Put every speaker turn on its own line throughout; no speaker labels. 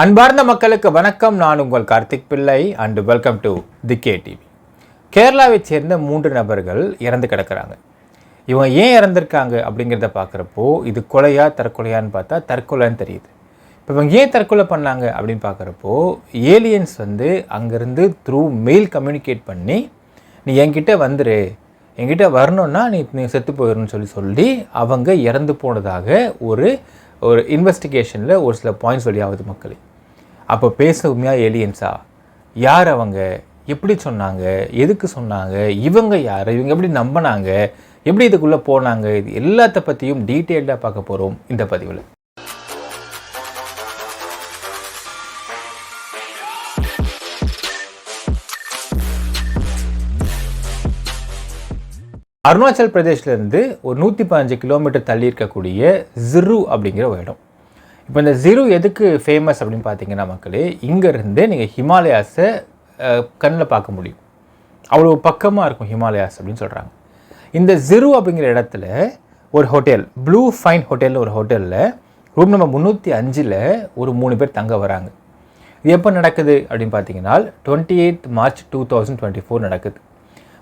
அன்பார்ந்த மக்களுக்கு வணக்கம். நான் உங்கள் கார்த்திக் பிள்ளை and welcome to the KTV. கேரளாவை சேர்ந்த 3 நபர்கள் இறந்து கிடக்கிறாங்க. இவங்க ஏன் இறந்துருக்காங்க அப்படிங்கிறத பார்க்குறப்போ இது கொலையா தற்கொலையான்னு பார்த்தா தற்கொலைன்னு தெரியுது. இப்போ இவங்க ஏன் தற்கொலை பண்ணாங்க அப்படின்னு பார்க்குறப்போ ஏலியன்ஸ் அங்கேருந்து த்ரூ மெயில் கம்யூனிகேட் பண்ணி நீ என்கிட்ட வந்துரு, என்கிட்ட வரணுன்னா நீ செத்து போயிடணும்னு சொல்லி அவங்க இறந்து போனதாக ஒரு இன்வெஸ்டிகேஷனில் ஒரு சில பாயிண்ட்ஸ் வெளியாகுது மக்களே. அப்போ பேச உண்மையாக ஏலியன்ஸா? யார் அவங்க? எப்படி சொன்னாங்க? எதுக்கு சொன்னாங்க? இவங்க யார்? இவங்க எப்படி நம்பினாங்க? எப்படி இதுக்குள்ளே போனாங்க? இது எல்லாத்த பற்றியும் டீட்டெயில்டாக பார்க்க போகிறோம் இந்த பதிவில். அருணாச்சல் பிரதேஷ்லேருந்து ஒரு 115 கிலோமீட்டர் தள்ளி இருக்கக்கூடிய ஜிரு அப்படிங்கிற ஒரு இடம். இப்போ இந்த ஜிரு எதுக்கு ஃபேமஸ் அப்படின்னு பார்த்தீங்கன்னா மக்களே, இங்கேருந்து நீங்கள் ஹிமாலயாஸை கண்ணில் பார்க்க முடியும். அவ்வளோ பக்கமாக இருக்கும் ஹிமாலயாஸ் அப்படின்னு சொல்கிறாங்க. இந்த ஜிரு அப்படிங்கிற இடத்துல ஒரு ஹோட்டல், ப்ளூ ஃபைன் ஹோட்டலில் ஒரு ஹோட்டலில் ரூம் நம்பர் 305 ஒரு 3 பேர் தங்க வராங்க. இது எப்போ நடக்குது அப்படின்னு பார்த்தீங்கன்னா 28 மார்ச் 2024 நடக்குது.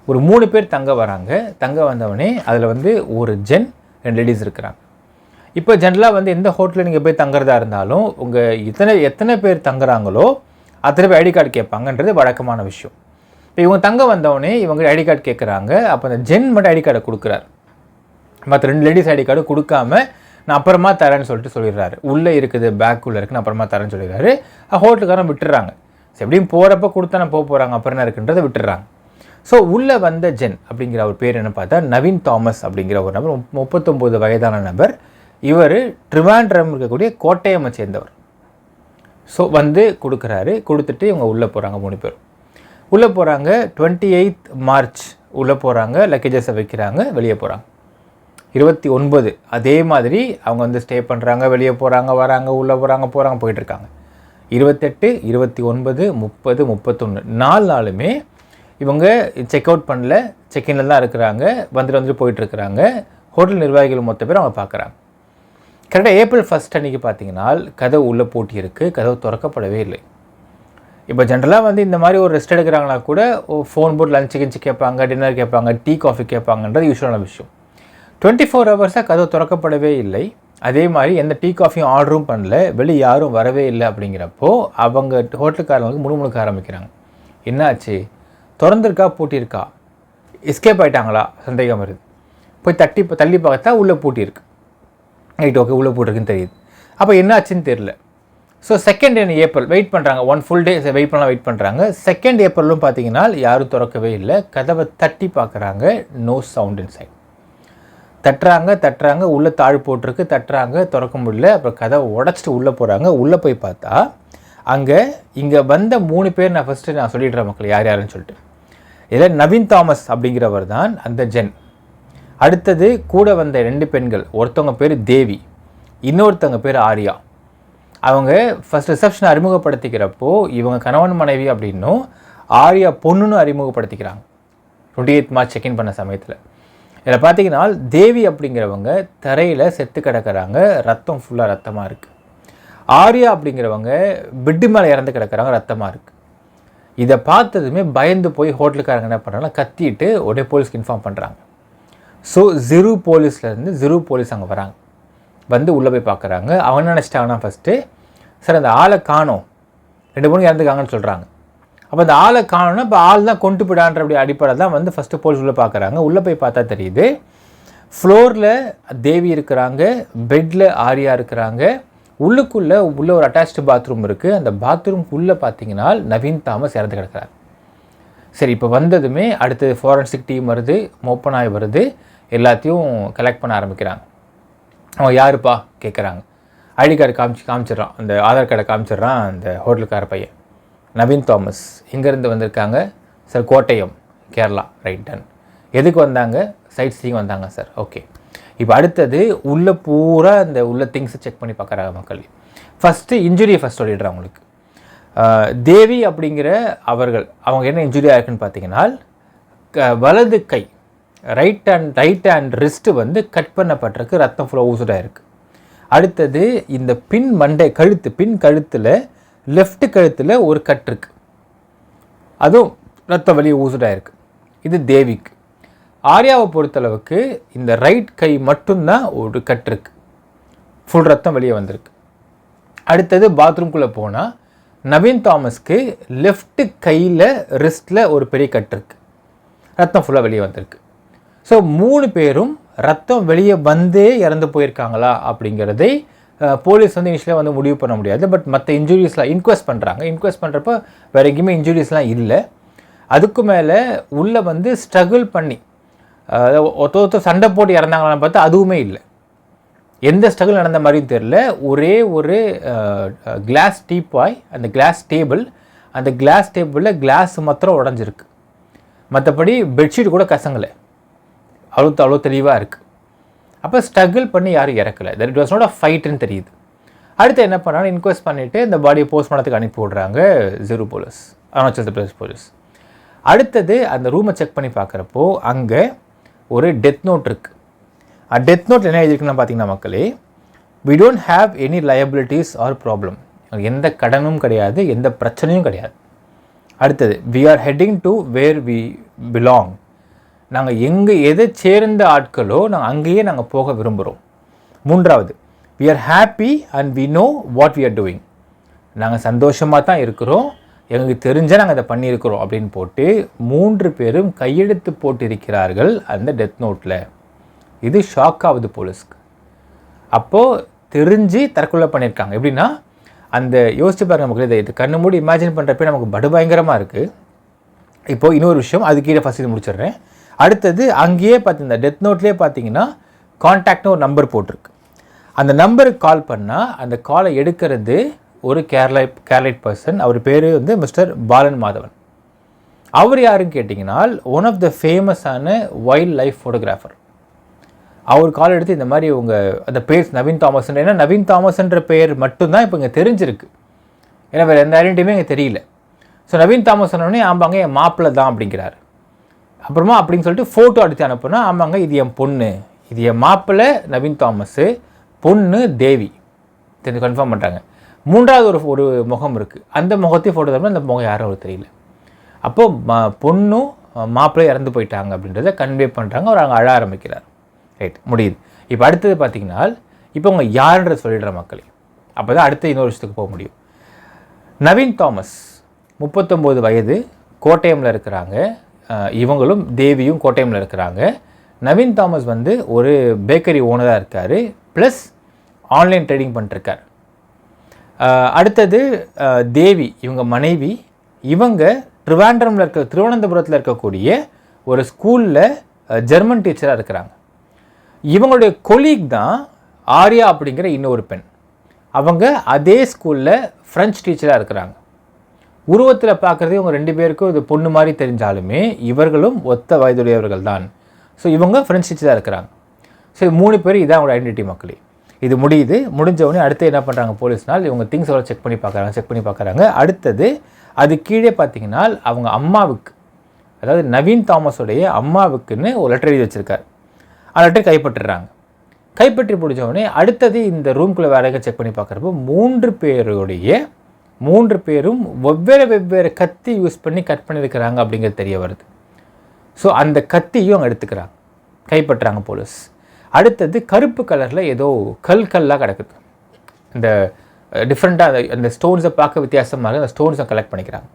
ஒரு 3 பேர் தங்க வராங்க. தங்க வந்தவொடனே அதில் ஒரு ஜென் 2 லேடிஸ் இருக்கிறாங்க. இப்போ ஜென்ரலாக எந்த ஹோட்டலில் நீங்கள் போய் தங்குறதா இருந்தாலும் உங்கள் எத்தனை பேர் தங்குறாங்களோ அத்தனை பேர் ஐடி கார்டு கேட்பாங்கன்றது வழக்கமான விஷயம். இப்போ இவங்க தங்க வந்தவொடனே இவங்க ஐடி கார்டு கேட்குறாங்க. அப்போ அந்த ஜென் மட்டும் ஐடி கார்டை கொடுக்குறாரு. மற்ற 2 லேடிஸ் ஐடி கார்டு கொடுக்காம நான் அப்புறமா தரேன்னு சொல்லிடுறாரு. உள்ளே இருக்குது, பேக்குள்ளே இருக்குது, நான் அப்புறமா தரேன்னு சொல்லிடுறாரு. ஹோட்டலுக்காரன் விட்டுறாங்க. எப்படியும் போகிறப்ப கொடுத்தா நான் போகிறாங்க, அப்புறம் என்ன இருக்குன்றதை விட்டுறாங்க. ஸோ உள்ளே வந்த ஜென் அப்படிங்கிற ஒரு பேர் என்ன பார்த்தா நவீன் தாமஸ் அப்படிங்கிற ஒரு நபர், 39 வயதான நபர். இவர் ட்ரிவாண்ட்ரம் இருக்கக்கூடிய கோட்டயமை சேர்ந்தவர். ஸோ கொடுக்குறாரு. கொடுத்துட்டு இவங்க உள்ளே போகிறாங்க. 3 பேர் உள்ளே போகிறாங்க. 28 மார்ச் உள்ளே போகிறாங்க. லக்கேஜஸை வைக்கிறாங்க, வெளியே போகிறாங்க. 29 அதே மாதிரி அவங்க ஸ்டே பண்ணுறாங்க, வெளியே போகிறாங்க, வராங்க, உள்ளே போகிறாங்க, போயிட்டுருக்காங்க. 28, 29, 30, 31 4 நாளுமே இவங்க செக் அவுட் பண்ணல, செக்இனில் தான் இருக்கிறாங்க. வந்துட்டு போயிட்டுருக்குறாங்க. ஹோட்டல் நிர்வாகிகள் மொத்த பேர் அவங்க பார்க்குறாங்க. கரெக்டாக ஏப்ரல் 1 அன்றைக்கி பார்த்தீங்கன்னா கதவு உள்ளே பூட்டி இருக்குது. கதவு திறக்கப்படவே இல்லை. இப்போ ஜென்ரலாக இந்த மாதிரி ஒரு ரெஸ்ட் எடுக்கிறாங்கன்னா கூட ஃபோன் போட்டு லஞ்சு கிஞ்சு கேட்பாங்க, டின்னர் கேட்பாங்க, டீ காஃபி கேட்பாங்கன்றது யூஸ்வலான விஷயம். 24 ஹவர்ஸாக கதவு திறக்கப்படவே இல்லை. அதே மாதிரி எந்த டீ காஃபியும் ஆர்டரும் பண்ணல, வெளியே யாரும் வரவே இல்லை. அப்படிங்கிறப்போ அவங்க ஹோட்டலுக்காரங்களுக்கு முணுமுணுக்க ஆரம்பிக்கிறாங்க. என்னாச்சு? திறந்துருக்கா, பூட்டியிருக்கா, எஸ்கேப் ஆகிட்டாங்களா சந்தேகம் வருது. போய் தள்ளி பார்த்தா உள்ளே பூட்டியிருக்கு. ரைட், ஓகே, உள்ளே பூட்டிருக்குன்னு தெரியுது. அப்போ என்னாச்சுன்னு தெரில. ஸோ 2 ஏப்ரல் வெயிட் பண்ணுறாங்க. 1 ஃபுல் டே வெயிட் பண்ணுறாங்க. 2 ஏப்ரலும் பார்த்தீங்கன்னா யாரும் திறக்கவே இல்லை. கதவை தட்டி பார்க்குறாங்க, நோ சவுண்ட் இன்சைட். தட்டுறாங்க, உள்ளே தாழ் போட்டிருக்கு. திறக்க முடியல. அப்புறம் கதவை உடச்சிட்டு உள்ளே போகிறாங்க. உள்ளே போய் பார்த்தா இங்கே வந்த 3 பேர் நான் சொல்லிடுறேன் மக்கள் யார் யாருன்னு சொல்லிட்டு. இதில் நவீன் தாமஸ் அப்படிங்கிறவர் தான் அந்த ஜென். அடுத்தது கூட வந்த 2 பெண்கள், ஒருத்தவங்க பேர் தேவி, இன்னொருத்தவங்க பேர் ஆர்யா. அவங்க ஃபஸ்ட் ரிசப்ஷனை அறிமுகப்படுத்திக்கிறப்போ இவங்க கணவன் மனைவி அப்படின்னும் ஆர்யா பொண்ணுன்னு அறிமுகப்படுத்திக்கிறாங்க. 28 மார்ச் செக்இன் பண்ண சமயத்தில். இதில் பார்த்தீங்கன்னா தேவி அப்படிங்கிறவங்க தரையில் செத்து கிடக்கிறாங்க. ரத்தம் ஃபுல்லாக ரத்தமாக இருக்குது. ஆர்யா அப்படிங்கிறவங்க பெட்டு மேலே இறந்து கிடக்கிறாங்க, ரத்தமாக இருக்குது. இதை பார்த்ததுமே பயந்து போய் ஹோட்டலுக்காரங்க என்ன பண்ணுறாங்கன்னா கத்திட்டு உடனே போலீஸ்க்கு இன்ஃபார்ம் பண்ணுறாங்க. ஸோ ஜிரு போலீஸ் அங்கே வராங்க. உள்ளே போய் பார்க்குறாங்க. அவங்க நினச்சிட்டாங்கன்னா ஃபஸ்ட்டு சார் அந்த ஆளை காணோம், 2 பொண்ணு இறந்துக்காங்கன்னு சொல்கிறாங்க. அப்போ அந்த ஆளை காணோன்னா இப்போ ஆள் தான் கொண்டு போயிடான்ற அப்படி அடிப்படை தான் ஃபஸ்ட்டு போலீஸ் உள்ளே பார்க்குறாங்க. உள்ளே போய் பார்த்தா தெரியுது ஃப்ளோரில் தேவி இருக்கிறாங்க, பெட்டில் ஆர்யா இருக்கிறாங்க. உள்ளே ஒரு அட்டாச்டு பாத்ரூம் இருக்குது. அந்த பாத்ரூம்குள்ளே பார்த்தீங்கன்னா நவீன் தாமஸ் இறந்து கிடக்கிறார். சரி, இப்போ வந்ததுமே அடுத்தது ஃபாரன்சிக் டீம் வருது, மோப்பனாய் வருது, எல்லாத்தையும் கலெக்ட் பண்ண ஆரம்பிக்கிறாங்க. அவன் யாருப்பா கேட்குறாங்க. ஐடி கார்டு காமிச்சிட்றான், அந்த ஆதார் கார்டை காமிச்சிட்றான் அந்த ஹோட்டலுக்கார பையன். நவீன் தாமஸ் இங்கேருந்து வந்திருக்காங்க sir, Kottayam, Kerala. Right, done. எதுக்கு வந்தாங்க? சைட் சீயிங் வந்தாங்க சார். ஓகே. இப்போ அடுத்தது உள்ளே பூரா அந்த உள்ள திங்ஸை செக் பண்ணி பார்க்குறாங்க மக்கள். ஃபஸ்ட்டு இன்ஜுரியை சொல்லிடுறாங்க அவங்களுக்கு. தேவி அப்படிங்கிற அவங்க என்ன இன்ஜுரி ஆயிருக்குன்னு பார்த்தீங்கன்னா வலது கை ரைட் ஹேண்ட் ரிஸ்ட்டு கட் பண்ணப்பட்டிருக்கு, ரத்தம் ஃபுல்லாக ஊசுடாக இருக்குது. அடுத்தது இந்த பின் கழுத்தில் லெஃப்ட் கழுத்தில் ஒரு கட் இருக்குது, அதுவும் ரத்த வெளியே ஊசுடாயிருக்கு. இது தேவிக்கு. ஆர்யாவை பொறுத்தளவுக்கு இந்த ரைட் கை மட்டும்தான் ஒரு கட் இருக்குது, ஃபுல் ரத்தம் வெளியே வந்திருக்கு. அடுத்தது பாத்ரூம்குள்ளே போனால் நவீன் தாமஸ்க்கு லெஃப்ட் கையில் ரிஸ்ட்டில் ஒரு பெரிய கட் இருக்குது, ரத்தம் ஃபுல்லாக வெளியே வந்திருக்கு. ஸோ 3 பேரும் ரத்தம் வெளியே வந்தே இறந்து போயிருக்காங்களா அப்படிங்கிறதை போலீஸ் வந்து இனிஷியலாக வந்து முடிவு பண்ண முடியாது. பட் மற்ற இன்ஜுரிஸ்லாம் இன்குவெஸ்ட் பண்ணுறாங்க. இன்குவெஸ்ட் பண்ணுறப்ப வேறு எங்கேயுமே இன்ஜுரிஸ்லாம் இல்லை. அதுக்கு மேலே உள்ளே வந்து ஸ்ட்ரகிள் பண்ணி ஒருத்தர் சண்டை போட்டு இறந்தாங்களான்னு பார்த்தா அதுவுமே இல்லை. எந்த ஸ்ட்ரகிள் நடந்த மாதிரியும் தெரில. ஒரே ஒரு கிளாஸ் டீப்பாய், அந்த கிளாஸ் டேபிள், அந்த கிளாஸ் டேபிளில் கிளாஸ் மாத்திரம் உடஞ்சிருக்கு. மற்றபடி பெட்ஷீட் கூட கசங்கலை, அவ்வளோ தெளிவாக இருக்குது. அப்போ ஸ்ட்ரகிள் பண்ணி யாரும் இறக்கலை. That it was not a ஃபைட்டுன்னு தெரியுது. அடுத்து என்ன பண்ணாலும் இன்கொயஸ்ட் பண்ணிவிட்டு இந்த பாடியை போஸ்ட்மார்ட்டத்துக்கு அனுப்பி விடுறாங்க ஜெரு போலீஸ், அருணாச்சல் பிரதேஷ் போலீஸ். அடுத்தது அந்த ரூமை செக் பண்ணி பார்க்குறப்போ அங்கே ஒரு டெத் நோட் இருக்குது. டெத் நோட் என்ன எழுதிருக்குன்னு பார்த்தீங்கன்னா மக்களே, we don't have any liabilities or problem, எந்த கடனும் கிடையாது, எந்த பிரச்சனையும் கிடையாது. அடுத்தது we are heading to where we belong, நாங்கள் எதை சேர்ந்த ஆட்களோ நாங்கள் அங்கேயே நாங்கள் போக விரும்புகிறோம். மூன்றாவது we are happy and we know what we are doing, நாங்கள் சந்தோஷமாக தான் இருக்கிறோம், எங்களுக்கு தெரிஞ்சால் நாங்கள் அதை பண்ணியிருக்கிறோம் அப்படின்னு போட்டு 3 பேரும் கையெழுத்து போட்டு இருக்கிறார்கள் அந்த டெத் நோட்டில். இது ஷாக் ஆகுது போலீஸ்க்கு. அப்போது தெரிஞ்சு தற்கொலை பண்ணியிருக்காங்க. எப்படின்னா அந்த யோசிச்சு பாருங்க நமக்கு, இது கண்ணு மூடி இமேஜின் பண்ணுறப்ப நமக்கு படுபயங்கரமாக இருக்குது. இப்போது இன்னொரு விஷயம், அது கீழே ஃபஸ்ட் இது முடிச்சிடுறேன். அடுத்தது அங்கேயே பார்த்தீங்கன்னா டெத் நோட்லேயே பார்த்தீங்கன்னா கான்டாக்ட்னு ஒரு நம்பர் போட்டிருக்கு. அந்த நம்பருக்கு கால் பண்ணால் அந்த காலை எடுக்கிறது ஒரு கேரளைட் பர்சன். அவர் பேர் வந்து மிஸ்டர் பாலன் மாதவன். அவர் யாருன்னு கேட்டிங்கன்னா ஒன் ஆஃப் த ஃபேமஸான வைல்ட் லைஃப் ஃபோட்டோகிராஃபர். அவர் கால் எடுத்து இந்த மாதிரி அந்த பேர் நவீன் தாமஸ், ஏன்னா நவீன் தாமஸ்ன்ற பேர் மட்டும்தான் இப்போ இங்கே தெரிஞ்சிருக்கு, ஏன்னா வேறு எந்த ஐடென்டிட்டியுமே இங்கே தெரியல. ஸோ நவீன் தாமஸ் சொன்னோடனே ஆமாங்க என் மாப்பிள்ளை தான் அப்படிங்கிறாரு. அப்புறமா அப்படின்னு சொல்லிட்டு ஃபோட்டோ எடுத்து அனுப்புனா, ஆமாங்க இது என் பொண்ணு, இது என் மாப்பிள்ளை நவீன் தாமஸு, பொண்ணு தேவி, தெரிஞ்சு கன்ஃபார்ம் பண்ணுறாங்க. மூன்றாவது ஒரு முகம் இருக்குது, அந்த முகத்தையும் ஃபோட்டோ தரப்போ அந்த முகம் யாரும் அவருக்கு தெரியல. அப்போது பொண்ணும் மாப்பிள்ளை இறந்து போயிட்டாங்க அப்படின்றத கன்வே பண்ணுறாங்க. அவர் அங்கே அழ ஆரம்பிக்கிறார். ரைட், முடியுது. இப்போ அடுத்தது பார்த்தீங்கன்னா இப்போ அவங்க யாருன்றத சொல்லிடுற மக்களே, அப்போ தான் அடுத்த இன்னொரு விஷயத்துக்கு போக முடியும். நவீன் தாமஸ் 39 வயது, கோட்டயமில் இருக்கிறாங்க. இவங்களும் தேவியும் கோட்டயமில் இருக்கிறாங்க. நவீன் தாமஸ் வந்து ஒரு பேக்கரி ஓனராக இருக்கார், ப்ளஸ் ஆன்லைன் ட்ரேடிங் பண்ணிட்டுருக்கார். அடுத்தது தேவி இவங்க மனைவி, இவங்க திருவனந்தபுரத்தில் இருக்கக்கூடிய ஒரு ஸ்கூலில் ஜெர்மன் டீச்சராக இருக்கிறாங்க. இவங்களுடைய கொலீக் தான் ஆர்யா அப்படிங்கிற இன்னொரு பெண். அவங்க அதே ஸ்கூலில் ஃப்ரெஞ்ச் டீச்சராக இருக்கிறாங்க. உருவத்தில் பார்க்குறதே இவங்க 2 பேருக்கும் இது பொண்ணு மாதிரி தெரிஞ்சாலுமே இவர்களும் ஒத்த வயதுடையவர்கள் தான். ஸோ இவங்க ஃப்ரெஞ்ச் டீச்சராக இருக்கிறாங்க. ஸோ 3 பேர் இதான் அவங்களோட ஐடென்டிட்டி மக்களே. இது முடியுது. முடிஞ்சவொடனே அடுத்து என்ன பண்ணுறாங்க போலீஸ்னால், இவங்க திங்ஸோட செக் பண்ணி பார்க்குறாங்க. அடுத்தது அது கீழே பார்த்தீங்கன்னா அவங்க அம்மாவுக்கு, அதாவது நவீன் தாமஸோடைய அம்மாவுக்குன்னு ஒரு லெட்டர் எழுதி வச்சுருக்காரு. அந்த லெட்டர் கைப்பற்றுறாங்க. கைப்பற்றி பிடிச்சவொடனே அடுத்தது இந்த ரூம்குள்ளே வேற செக் பண்ணி பார்க்குறப்போ 3 பேரும் வெவ்வேறு கத்தி யூஸ் பண்ணி கட் பண்ணியிருக்கிறாங்க அப்படிங்கிறது தெரிய வருது. ஸோ அந்த கத்தியும் அவங்க எடுத்துக்கிறாங்க, கைப்பற்றுறாங்க போலீஸ். அடுத்தது கருப்பு கலரில் ஏதோ கல்லாக கிடக்குது. இந்த டிஃப்ரெண்ட்டாக அந்த ஸ்டோன்ஸை பார்க்க வித்தியாசமாக அந்த ஸ்டோன்ஸை கலெக்ட் பண்ணிக்கிறாங்க.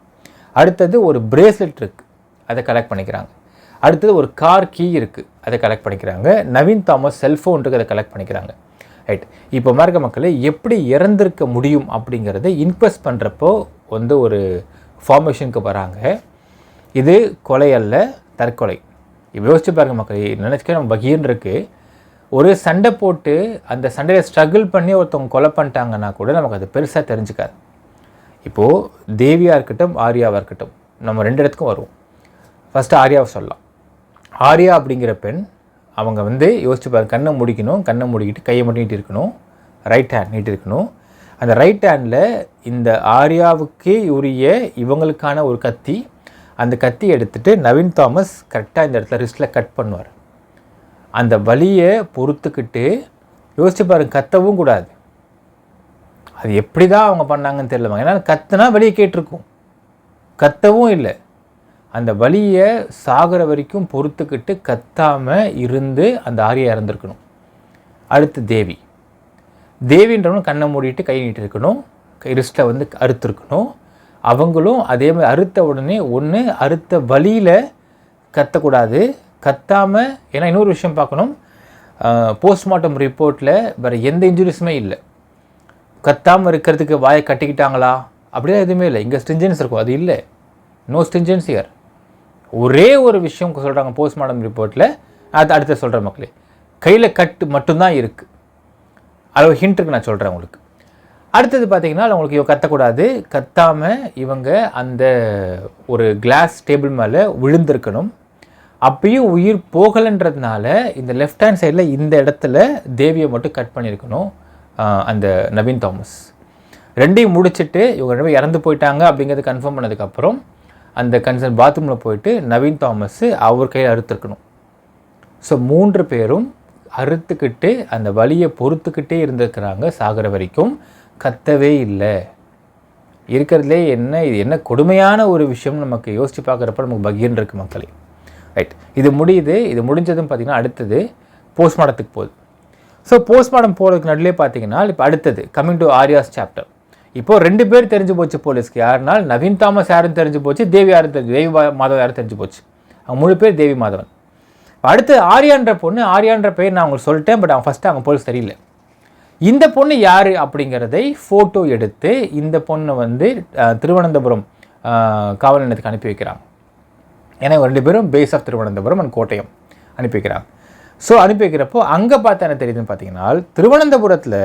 அடுத்தது ஒரு பிரேஸ்லெட் இருக்குது, அதை கலெக்ட் பண்ணிக்கிறாங்க. அடுத்தது ஒரு கார் கீ இருக்குது, அதை கலெக்ட் பண்ணிக்கிறாங்க. நவீன் தாமஸ் செல்ஃபோன் இருக்குது, அதை கலெக்ட் பண்ணிக்கிறாங்க. ரைட், இப்போ மார்க்க மக்களே எப்படி இறந்திருக்க முடியும் அப்படிங்கிறத இன்க்வெஸ்ட் பண்ணுறப்போ வந்து ஒரு ஃபார்மேஷனுக்கு வராங்க. இது கொலை அல்ல, தற்கொலை. இப்போ யோசிச்சு பாருங்கள் மக்களே, நினச்சிக்க நம்ம பகீர்னு இருக்குது. ஒரு சண்டை போட்டு அந்த சண்டையில் ஸ்ட்ரகிள் பண்ணி ஒருத்தவங்க கொலை பண்ணிட்டாங்கன்னா கூட நமக்கு அது பெருசாக தெரிஞ்சுக்காது. இப்போது தேவியாக இருக்கட்டும் ஆர்யாவாக இருக்கட்டும், நம்ம 2 இடத்துக்கும் வருவோம். ஃபஸ்ட்டு ஆர்யாவை சொல்லலாம். ஆர்யா அப்படிங்கிற பெண், அவங்க வந்து யோசிச்சு பாருங்க, கண்ணை மூடிக்கிட்டு கையை மட்டும் நீட்டி இருக்கணும், ரைட் ஹேண்ட் நீட்டி இருக்கணும். அந்த ரைட் ஹேண்டில் இந்த ஆர்யாவுக்கே உரிய இவங்களுக்கான ஒரு கத்தி, அந்த கத்தி எடுத்துகிட்டு நவீன் தாமஸ் கரெக்டாக இந்த இடத்துல ரிஸ்ட்டில் கட் பண்ணுவார். அந்த வலியை பொறுத்துக்கிட்டு யோசிச்சு பாருங்க, கத்தவும் கூடாது, அது எப்படி தான் அவங்க பண்ணாங்கன்னு தெரியல. ஏன்னா கத்துனா வெளியே கேட்டிருக்கும், கத்தவும் இல்லை. அந்த வலியை சாகிற வரைக்கும் பொறுத்துக்கிட்டு கத்தாமல் இருந்து அந்த ஆரியா இறந்துருக்கணும். அடுத்து தேவின்றவங்க கண்ணை மூடிட்டு கை நீட்டிருக்கணும், ரிஸ்ட்டில் வந்து அறுத்துருக்கணும். அவங்களும் அதே மாதிரி அறுத்த உடனே ஒன்று அறுத்த வலியில் கத்தக்கூடாது, கத்தாமல். ஏன்னா இன்னொரு விஷயம் பார்க்கணும், போஸ்ட்மார்ட்டம் ரிப்போர்ட்டில் வேறு எந்த இன்ஜுரிஸுமே இல்லை. கத்தாமல் இருக்கிறதுக்கு வாயை கட்டிக்கிட்டாங்களா அப்படியே எதுவுமே இல்லை. இங்கே ஸ்ட்ரிஞ்சன்ஸ் இருக்கும், அது இல்லை. No stringence here. ஒரே ஒரு விஷயம் சொல்கிறாங்க போஸ்ட்மார்ட்டம் ரிப்போர்ட்டில், அது அடுத்த சொல்கிற மக்களே, கையில் கட்டு மட்டும்தான் இருக்குது. அது ஒரு ஹிண்ட் இருக்குது, நான் சொல்கிறேன் உங்களுக்கு. அடுத்தது பார்த்தீங்கன்னா அவங்களுக்கு இவங்க கத்தக்கூடாது, கத்தாமல் இவங்க அந்த ஒரு கிளாஸ் டேபிள் மேலே விழுந்திருக்கணும். அப்பயும் உயிர் போகலைன்றதுனால இந்த லெஃப்ட் ஹேண்ட் சைடில் இந்த இடத்துல தேவியை மட்டும் கட் பண்ணியிருக்கணும் அந்த நவீன் தாமஸ். ரெண்டையும் முடிச்சுட்டு இவங்க ரெண்டு இறந்து போயிட்டாங்க அப்படிங்கிறது கன்ஃபார்ம் பண்ணதுக்கப்புறம் அந்த கன்சர்ன் பாத்ரூமில் போயிட்டு நவீன் தாமஸ் அவர் கையில் அறுத்துருக்கணும். ஸோ 3 பேரும் அறுத்துக்கிட்டு அந்த வலியை பொறுத்துக்கிட்டே இருந்திருக்கிறாங்க சாகிற வரைக்கும், கத்தவே இல்லை. இருக்கிறதுலே இது என்ன கொடுமையான ஒரு விஷயம் நமக்கு யோசித்து பார்க்குறப்ப நமக்கு பகீர்னு இருக்குது மக்களே. ரைட், இது முடியுது. இது முடிஞ்சதும் பார்த்திங்கன்னா அடுத்தது போஸ்ட்மார்ட்டத்துக்கு போகுது. ஸோ போஸ்ட்மார்ட்டம் போகிறதுக்கு நடுவே பார்த்தீங்கன்னா இப்போ அடுத்தது கம்மிங் டு ஆரியாஸ் சாப்டர். இப்போது 2 பேர் தெரிஞ்சு போச்சு போலீஸ்க்கு. யாருனால் நவீன் தாமஸ் யாரும் தெரிஞ்சு போச்சு, தேவி மாதவன் யாரும் தெரிஞ்சு போச்சு. அவங்க 3 பேர் தேவி மாதவன். அடுத்து ஆரியான்ற பொண்ணு, ஆரியான்ற பெயர் நான் உங்களுக்கு சொல்லிட்டேன், பட் அவங்க ஃபஸ்ட்டு அவங்க போலீஸ் தெரியல. இந்த பொண்ணு யார் அப்படிங்கிறதை ஃபோட்டோ எடுத்து இந்த பொண்ணை வந்து திருவனந்தபுரம் காவல் நிலையத்துக்கு அனுப்பி வைக்கிறாங்க. ஏன்னா 2 பேரும் base of Thiruvananthapuram and Kottayam அனுப்பி வைக்கிறாங்க. ஸோ அனுப்பி வைக்கிறப்போ அங்கே பார்த்தா என்ன தெரியுதுன்னு பார்த்தீங்கன்னா, திருவனந்தபுரத்தில்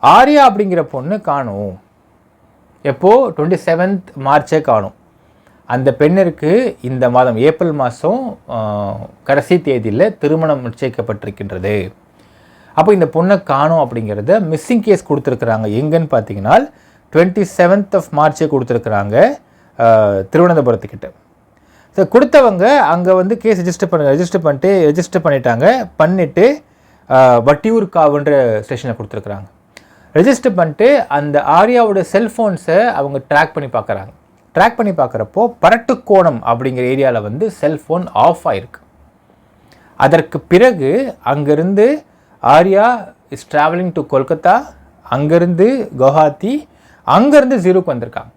ஆரியா அப்படிங்கிற பொண்ணு காணும். எப்போது 27 மார்ச்சே காணும். அந்த பெண்ணிற்கு இந்த மாதம் ஏப்ரல் மாதம் கடைசி தேதியில் திருமணம் நிச்சயிக்கப்பட்டிருக்கின்றது. அப்போ இந்த பொண்ணை காணும் அப்படிங்கிறத மிஸ்ஸிங் கேஸ் கொடுத்துருக்குறாங்க. எங்கன்னு பார்த்தீங்கன்னா 27 மார்ச்சே கொடுத்துருக்குறாங்க திருவனந்தபுரத்துக்கிட்ட. ஸோ கொடுத்தவங்க அங்கே வந்து கேஸ் ரெஜிஸ்டர் பண்ணிவிட்டு வட்டியூர் காவுன்ற ஸ்டேஷனில் கொடுத்துருக்குறாங்க. ரெஜிஸ்டர் பண்ணிட்டு அந்த ஆரியாவோட செல்ஃபோன்ஸை அவங்க ட்ராக் பண்ணி பார்க்குறப்போ பரட்டுக்கோணம் அப்படிங்கிற ஏரியாவில் வந்து செல்ஃபோன் ஆஃப் ஆகிருக்கு. அதற்கு பிறகு அங்கேருந்து Arya is travelling to Kolkata, அங்கேருந்து குவஹாத்தி, அங்கேருந்து ஜீரோக்கு வந்திருக்காங்க.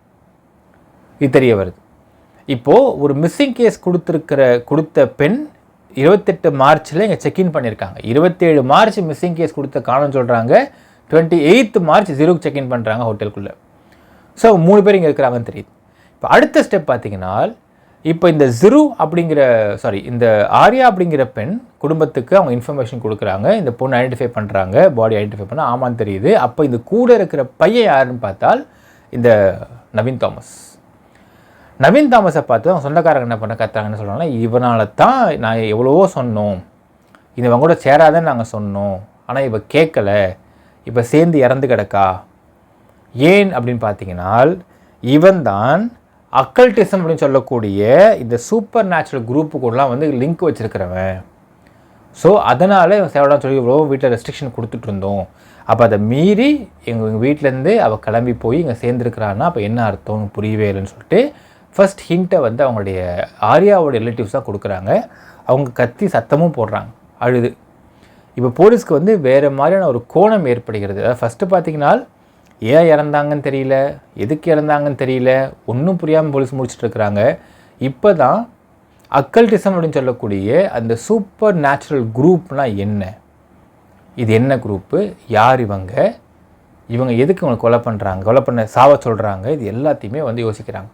இது தெரிய வருது. இப்போது ஒரு மிஸ்ஸிங் கேஸ் கொடுத்த பெண் 28 மார்ச்சில் இங்கே செக்இன் பண்ணியிருக்காங்க. 27 மார்ச் மிஸ்ஸிங் கேஸ் காணும்னு சொல்கிறாங்க. 28 மார்ச் ஜீரோக்கு செக்இன் பண்ணுறாங்க ஹோட்டலுக்குள்ளே. ஸோ 3 பேர் இங்கே இருக்கிறாங்கன்னு தெரியுது. இப்போ அடுத்த ஸ்டெப் பார்த்தீங்கன்னா, இப்போ இந்த ஆரியா அப்படிங்கிற பெண் குடும்பத்துக்கு அவங்க இன்ஃபர்மேஷன் கொடுக்குறாங்க. இந்த பொண்ணு ஐடென்டிஃபை பண்ணுறாங்க, பாடி ஐடென்டிஃபை பண்ண ஆமான்னு தெரியுது. அப்போ இந்த கூட இருக்கிற பையன் யாருன்னு பார்த்தால் இந்த நவீன் தாமஸை பார்த்து அவங்க சொந்தக்காரங்க என்ன பண்ண கத்துறாங்கன்னு சொல்கிறாங்கன்னா, இவனால தான் நான் எவ்வளவோ சொன்னோம், இவங்க கூட சேராதன்னு நாங்கள் சொன்னோம், ஆனால் இவ கேட்கலை, இப்போ சேர்ந்து இறந்து கிடக்கா. ஏன் அப்படின்னு பார்த்தீங்கன்னா, இவன் தான் அக்கல்டிசம் அப்படின்னு சொல்லக்கூடிய இந்த சூப்பர் நேச்சுரல் குரூப்புக்குள்ளலாம் வந்து லிங்க் வச்சுருக்கிறவன். ஸோ அதனால் இவன் சேவடான்னு சொல்லி இவ்வளோ வீட்டில் ரெஸ்ட்ரிக்ஷன் கொடுத்துட்டு இருந்தோம். அப்போ அதை மீறி எங்கள் வீட்டிலேருந்து அவள் கிளம்பி போய் இங்கே சேர்ந்துருக்கிறான்னா அப்போ என்ன அர்த்தம்னு புரியவே இல்லைன்னு சொல்லிட்டு ஃபர்ஸ்ட் ஹிண்ட்டை வந்து அவங்களுடைய ஆரியாவோட ரிலேட்டிவ்ஸ் தான் கொடுக்குறாங்க. அவங்க கத்தி சத்தமும் போடுறாங்க, அழுது. இப்போ போலீஸ்க்கு வந்து வேறு மாதிரியான ஒரு கோணம் ஏற்படுகிறது. அதாவது ஃபஸ்ட்டு பார்த்திங்கன்னா ஏன் இறந்தாங்கன்னு தெரியல, எதுக்கு இறந்தாங்கன்னு தெரியல, ஒன்றும் புரியாமல் போலீஸ் முடிச்சுட்டு இருக்கிறாங்க. இப்போ தான் அக்கல்டிசம் அப்படின்னு சொல்லக்கூடிய அந்த சூப்பர் நேச்சுரல் குரூப்னால் என்ன, இது என்ன குரூப்பு, யார் இவங்க எதுக்கு இவங்க கொலை பண்ண சாவ சொல்கிறாங்க, இது எல்லாத்தையுமே வந்து யோசிக்கிறாங்க.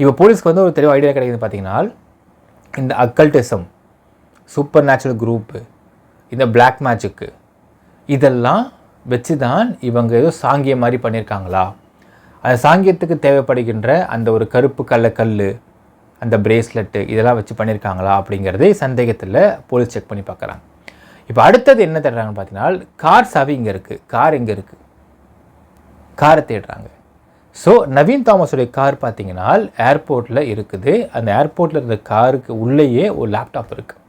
இப்போ போலீஸ்க்கு வந்து ஒரு தெளிவாக ஐடியா கிடைக்குது. பார்த்தீங்கன்னா இந்த அக்கல்டிசம், சூப்பர் நேச்சுரல் குரூப்பு, இந்த பிளாக் மேஜிக்கு, இதெல்லாம் வச்சு தான் இவங்க ஏதோ சாங்கியம் மாதிரி பண்ணியிருக்காங்களா, அந்த சாங்கியத்துக்கு தேவைப்படுகின்ற அந்த ஒரு கருப்பு கல், அந்த பிரேஸ்லெட்டு, இதெல்லாம் வச்சு பண்ணியிருக்காங்களா அப்படிங்கிறதே சந்தேகத்தில் போலீஸ் செக் பண்ணி பார்க்குறாங்க. இப்போ அடுத்தது என்ன தேடுறாங்கன்னு பார்த்தீங்கன்னா, கார் சாவி இங்கே இருக்குது, கார் எங்கே இருக்குது, காரை தேடுறாங்க. ஸோ நவீன் தாமஸுடைய கார் பார்த்தீங்கன்னா ஏர்போர்ட்டில் இருக்குது. அந்த ஏர்போர்ட்டில் இருந்த காருக்கு உள்ளேயே ஒரு லேப்டாப் இருக்குது.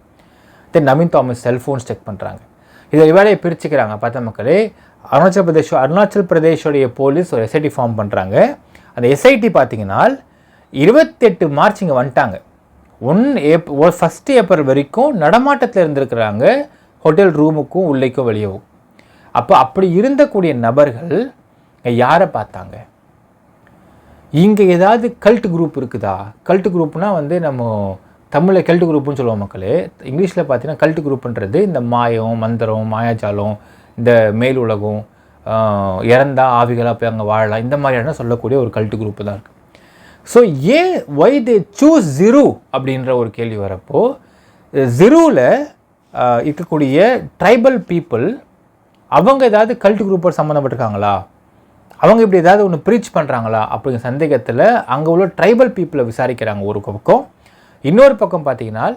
தென் நவீன் தாமஸ் செல்ஃபோன்ஸ் செக் பண்ணுறாங்க. இதை வேலையை பிரிச்சுக்கிறாங்க. பார்த்தா மக்களே, அருணாச்சல் பிரதேஷோடைய போலீஸ் ஒரு எஸ்ஐடி ஃபார்ம் பண்ணுறாங்க. அந்த எஸ்ஐடி பார்த்தீங்கன்னா 28 மார்ச் இங்கே வந்துட்டாங்க. 1 ஏப்ரல் வரைக்கும் நடமாட்டத்தில் இருந்திருக்கிறாங்க, ஹோட்டல் ரூமுக்கும் உள்ளேக்கும் வெளியவும். அப்போ அப்படி இருந்தக்கூடிய நபர்கள் யாரை பார்த்தாங்க? இங்கே ஏதாவது கல்ட் குரூப் இருக்குதா? கல்ட் குரூப்னால் வந்து நம்ம தமிழில் கல்ட் குரூப்புன்னு சொல்லுவோம் மக்களே. இங்கிலீஷில் பார்த்தீங்கன்னா கல்ட் குரூப்புன்றது இந்த மாயம், மந்திரம், மாயாஜாலம், இந்த மேல் உலகம், இறந்தா ஆவிகளாக போய் அங்கே வாழலாம், இந்த மாதிரியான சொல்லக்கூடிய ஒரு கல்ட் குரூப்பு தான் இருக்குது. ஸோ ஏன் ஒய் தே சூஸ் ஜிரு அப்படின்ற ஒரு கேள்வி வரப்போ, ஜிருவில் இருக்கக்கூடிய ட்ரைபல் பீப்புள் அவங்க ஏதாவது கல்ட் குரூப்போடு சம்மந்தப்பட்டிருக்காங்களா, அவங்க இப்படி ஏதாவது ஒன்று ப்ரீச் பண்ணுறாங்களா அப்படிங்கிற சந்தேகத்தில் அங்கே உள்ள ட்ரைபல் பீப்புளை விசாரிக்கிறாங்க ஒரு பக்கம். இன்னொரு பக்கம் பார்த்தீங்கன்னா